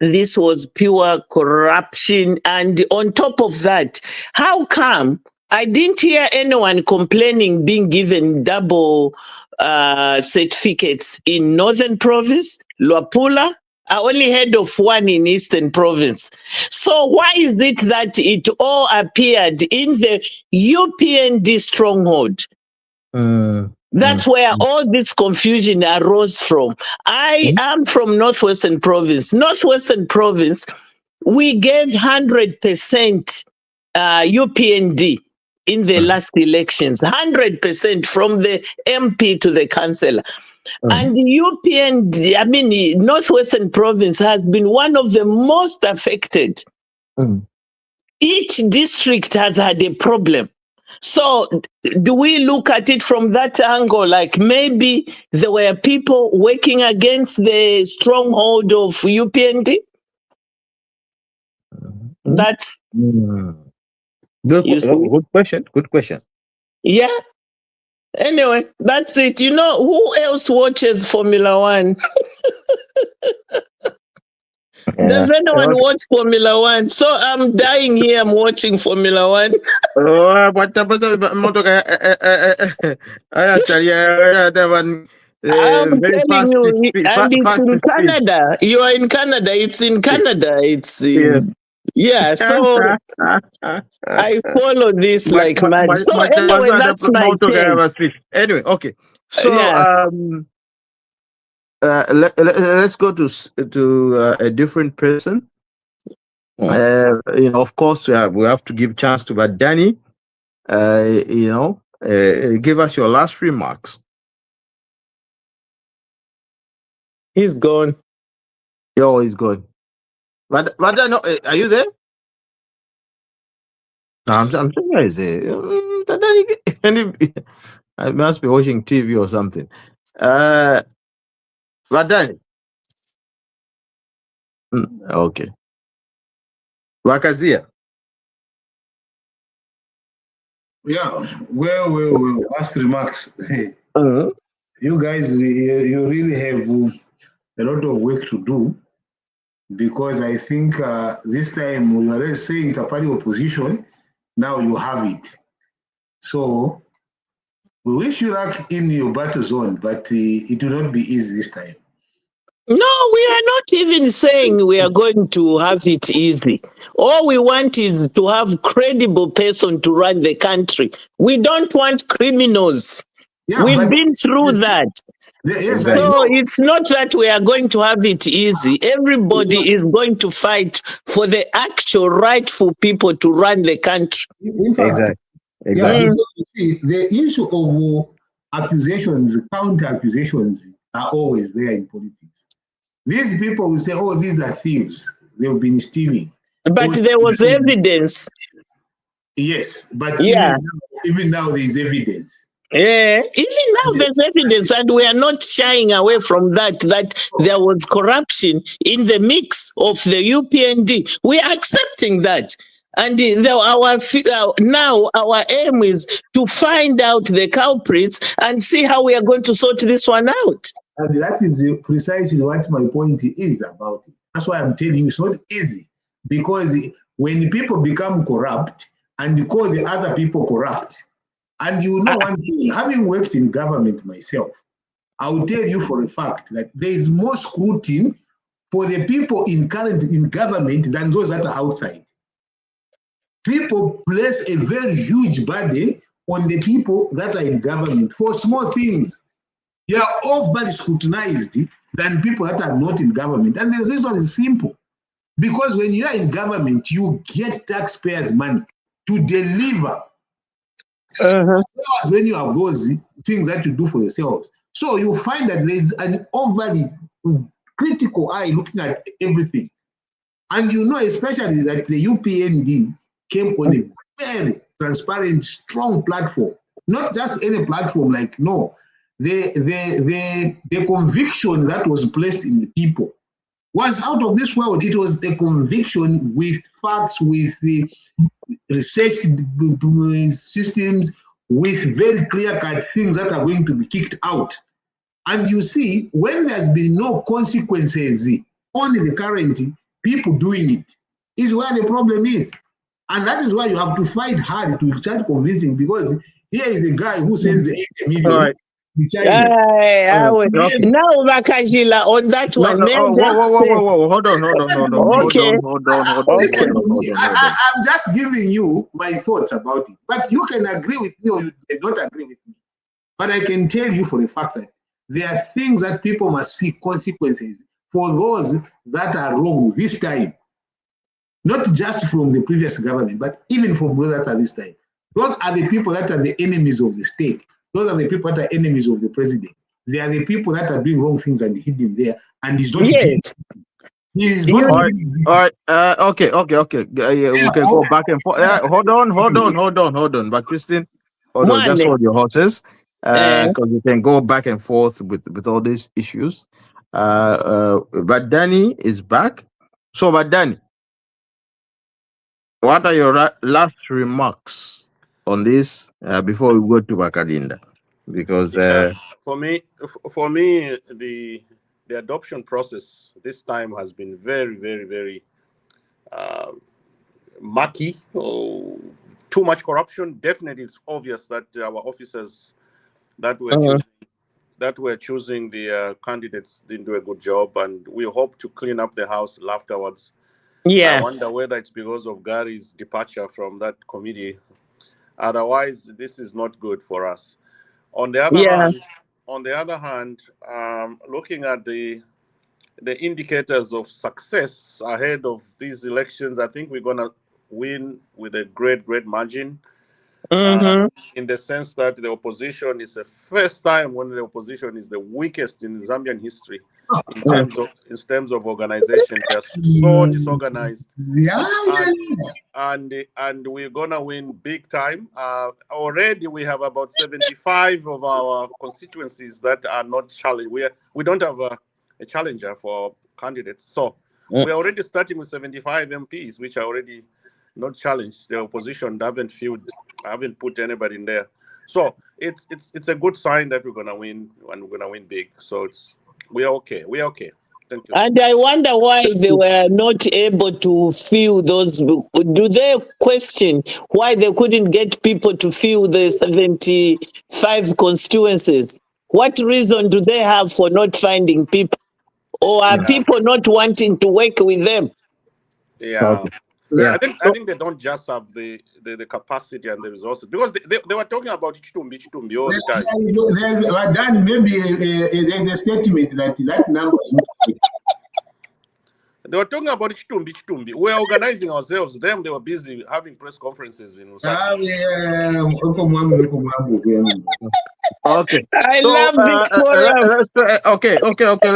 this was pure corruption. And on top of that, how come I didn't hear anyone complaining being given double certificates in Northern Province, Luapula? I only heard of one in Eastern Province. So why is it that it all appeared in the UPND stronghold? That's where all this confusion arose from. I am from Northwestern Province. Northwestern Province, we gave 100% UPND in the last elections, 100% from the MP to the councillor. And UPND, Northwestern Province has been one of the most affected. Each district has had a problem. So do we look at it from that angle? Like maybe there were people working against the stronghold of UPND? That's good question. Yeah. Anyway, that's it. Who else watches Formula One? Does anyone watch Formula One? So I'm dying here. I'm watching Formula One. I'm telling you, and it's in Canada. You are in Canada. It's in Canada. It's so I follow this like mad. So anyway, that's my take. Anyway, okay. So let's go to a different person. Of course, we have to give chance to Badani. Give us your last remarks. He's gone. He's gone. But no, are you there? No, I'm sure he's there. I must be watching TV or something. Badani. Okay. Wakazia. Yeah, well. Last remarks. Hey, you guys, you really have a lot of work to do, because I think this time we were saying the party opposition, now you have it. So we wish you luck in your battle zone, but it will not be easy this time. No, we are not even saying we are going to have it easy. All we want is to have credible person to run the country. We don't want criminals. Yeah, We've but been through that. yes, I So know. it's not that we are going to have it easy. Everybody is going to fight for the actual rightful people to run the country. In fact, yeah, because you see, the issue of accusations, counter accusations are always there in politics. These people will say, oh, these are thieves. They've been stealing. But there was evidence. Yes, but Yeah. even now there is evidence. Yeah, even now there's evidence, and we are not shying away from that there was corruption in the mix of the UPND. We are accepting that. And now our aim is to find out the culprits and see how we are going to sort this one out. And that is precisely what my point is about it. That's why I'm telling you it's not easy. Because when people become corrupt and call the other people corrupt, and you know one thing, having worked in government myself, I will tell you for a fact that there is more scrutiny for the people in government than those that are outside. People place a very huge burden on the people that are in government for small things. They are overly scrutinized than people that are not in government. And the reason is simple. Because when you are in government, you get taxpayers' money to deliver. When you have those things that you do for yourselves. So you find that there is an overly critical eye looking at everything. And you know, especially that the UPND came on a very transparent, strong platform. Not just any platform, like, no. The conviction that was placed in the people was out of this world. It was a conviction with facts, with the research systems, with very clear-cut things that are going to be kicked out. And you see, when there's been no consequences, only the current people doing it is where the problem is. And that is why you have to fight hard to start convincing, because here is a guy who sends 80 million. All right. Now, Bakajila, on that one, whoa, hold on. I'm just giving you my thoughts about it. But you can agree with me or you may not agree with me. But I can tell you for a fact that there are things that people must see consequences for those that are wrong this time. Not just from the previous government, but even from those that are this time. Those are the people that are the enemies of the state. Those are the people that are enemies of the president. They are the people that are doing wrong things and hidden there. And he's not. Yes. He's not. All right. Okay. We can go back and forth. Hold on. But Christine, hold on. Just hold your horses. Because we can go back and forth with all these issues. But Danny is back. So, but Danny, what are your last remarks on this before we go to Bakadinda? Because for me, the adoption process this time has been very, very, very murky. Too much corruption. Definitely, it's obvious that our officers that were choosing the candidates didn't do a good job, and we hope to clean up the house afterwards. Yeah. I wonder whether it's because of Garry's departure from that committee. Otherwise, this is not good for us. On the other hand, looking at the indicators of success ahead of these elections, I think we're gonna win with a great margin. In the sense that the opposition is the first time when the opposition is the weakest in Zambian history in terms of organization. They're so disorganized. And we're gonna win big time. Already we have about 75 of our constituencies that are not challenged. We don't have a challenger for candidates. So we're already starting with 75 MPs, which are already not challenged. The opposition haven't put anybody in there. So it's a good sign that we're gonna win, and we're gonna win big. So we are okay. We are okay. Thank you. And I wonder why they were not able to fill those. Do they question why they couldn't get people to fill the 75 constituencies? What reason do they have for not finding people? Or are people not wanting to work with them? Yeah. Yeah. I think they don't just have the capacity and the resources, because they were talking about Chitumbi all the time. Maybe there's a statement that number is not correct. They were talking about Chitumbi. We're organizing ourselves. They were busy having press conferences in Lusaka. Okay. I love this forum. Okay.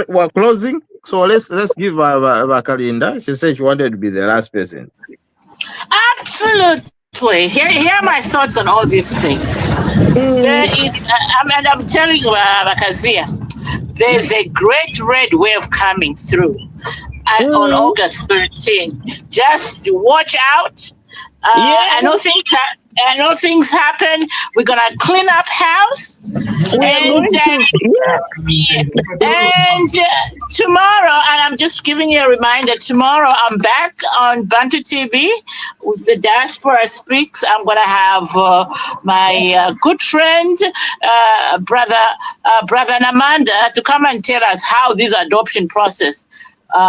We're closing. So let's give Kalinda. She said she wanted to be the last person. Absolutely. Here are my thoughts on all these things. There is, and I'm telling you, Bakazia, there's a great red wave coming through on August 13th. Just watch out. I know things happen. We're gonna clean up house, and tomorrow. And I'm just giving you a reminder. Tomorrow, I'm back on Bantu TV with the Diaspora Speaks. I'm gonna have my good friend, brother Namanda, to come and tell us how this adoption process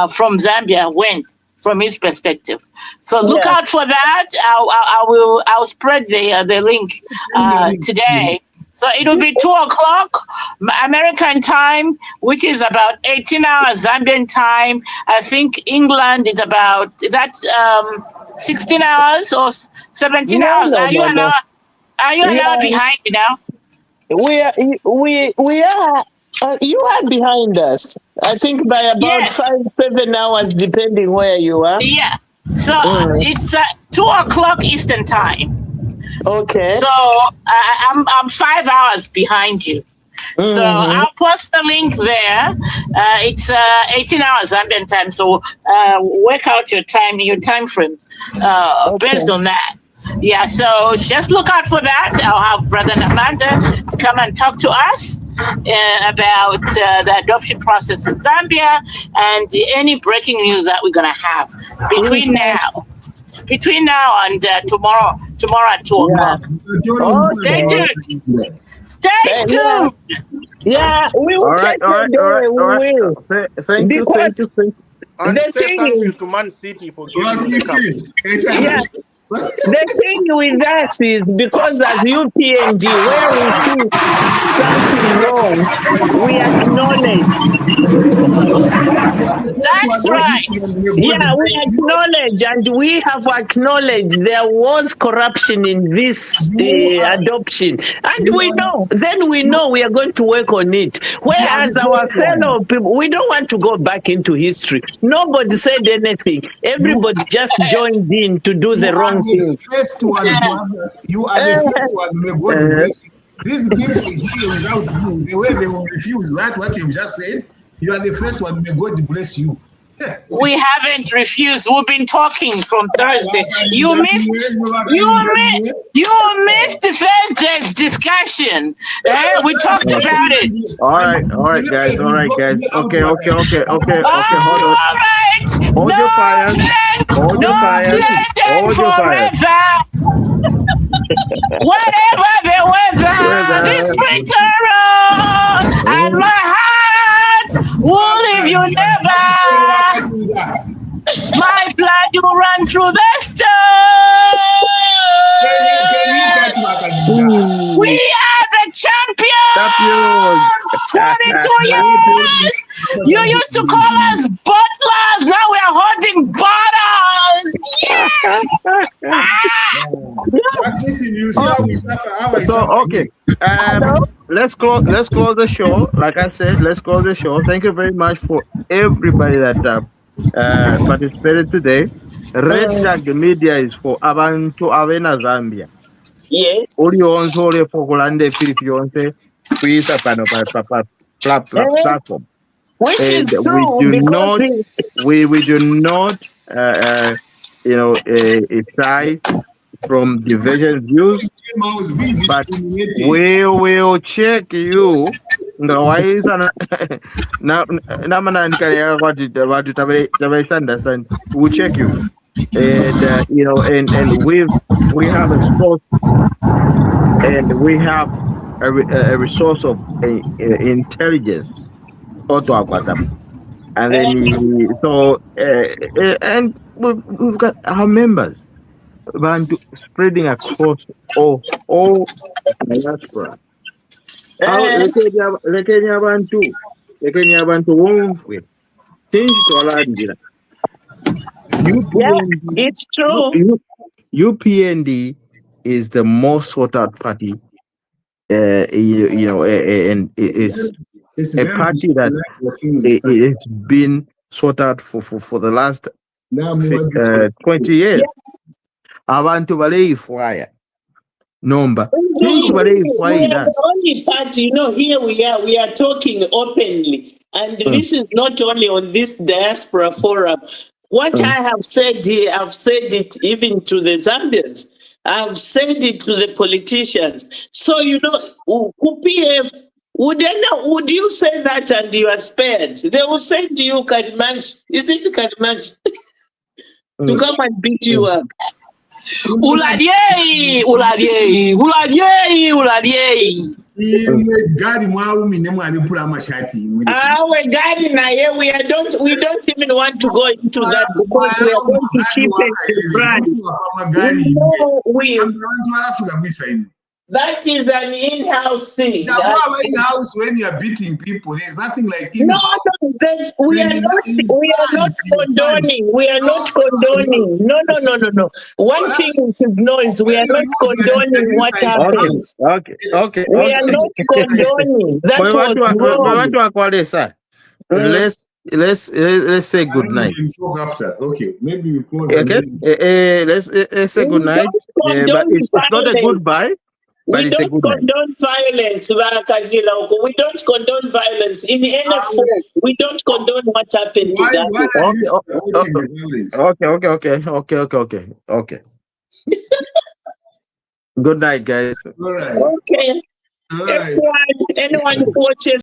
from Zambia went from his perspective. So look out for that. I'll spread the link today. So it'll be 2:00 American time, which is about 18 hours Zambian time. I think England is about 16 hours or 17 hours. Are you an hour behind now? We are. You are behind us. I think by about 5-7 hours, depending where you are. Yeah. So it's 2:00 Eastern time. Okay. So I'm 5 hours behind you. So I'll post the link there. It's 18 hours Zambian time. So work out your time frames based on that. Yeah, so just look out for that. I'll have Brother Namanda come and talk to us about the adoption process in Zambia and any breaking news that we're going to have between now and tomorrow at 2:00. Stay tuned. Stay tuned. Yeah, we will take it there. We will. Thank you. And thank you to Man City for giving me the cup. Yeah. The thing with us is because as UPND, where we see something wrong, we acknowledge. That's right. Yeah, we acknowledge, and we have acknowledged there was corruption in this adoption. And we know, then we know we are going to work on it. Whereas our fellow people, we don't want to go back into history. Nobody said anything. Everybody just joined in to do the wrong thing. First one, you are the first one. May God bless you. These people here without you, the way they will refuse that what you've just said, you are the first one. May God bless you. We haven't refused. We've been talking from Thursday. You missed Thursday's discussion. We talked about it. All right, guys. Okay. Hold on. All right. Hold your fire. Hold your fire. Hold your fire. Whatever the weather, this winter and my heart will leave you never. My blood will run through the stone. We are the champions. 22 years. You used to call us butlers. Now we are holding bottles. Yes. So okay. Let's close the show. Like I said, let's close the show. Thank you very much for everybody that participated today. Redtagmedia is for abantu abena Zambia. Yes. Ulionse for kulande fili yonse kuisa pano pa platform. Which is and true because we do not shy from divergent views, Maus being but discriminated. we will check you. Ngawaiza na manandikaya watu tabaisa understand. We'll check you, and and we have a source, and we have a resource of intelligence. And then and we've got our members spreading across all diaspora. Lekenya abantu wonfwe tingi twalandira it's true. UPND is the most sought out party, and it is a party that it's been sought out for the last 20 years. Abantu baleifwaya nomba tingi We are baleifwaya. the only party, here we are talking openly. And this is not only on this diaspora forum. What I have said here, I've said it even to the Zambians. I've said it to the politicians. So, PF, would you say that and you are spared? They will say to you, Kadimanch, is it Kadimanch? To come and beat you up. Uladie. Garry mashati. Garry naye, we don't even want to go into that because we are going to cheapen the brand. That is an in-house thing. In-house when you are beating people, there's nothing like we are not condoning. We are not condoning. No. One thing to know is we are not condoning what happens. Okay. We are not condoning. That was wrong. Let's say good night. Okay, maybe we close. Okay, let's say good night. But it's not a goodbye. But We don't condone violence, We don't condone violence in any form. We don't condone what happened to that. Okay. Good night, guys. All right. Okay. All right. Anyone who watches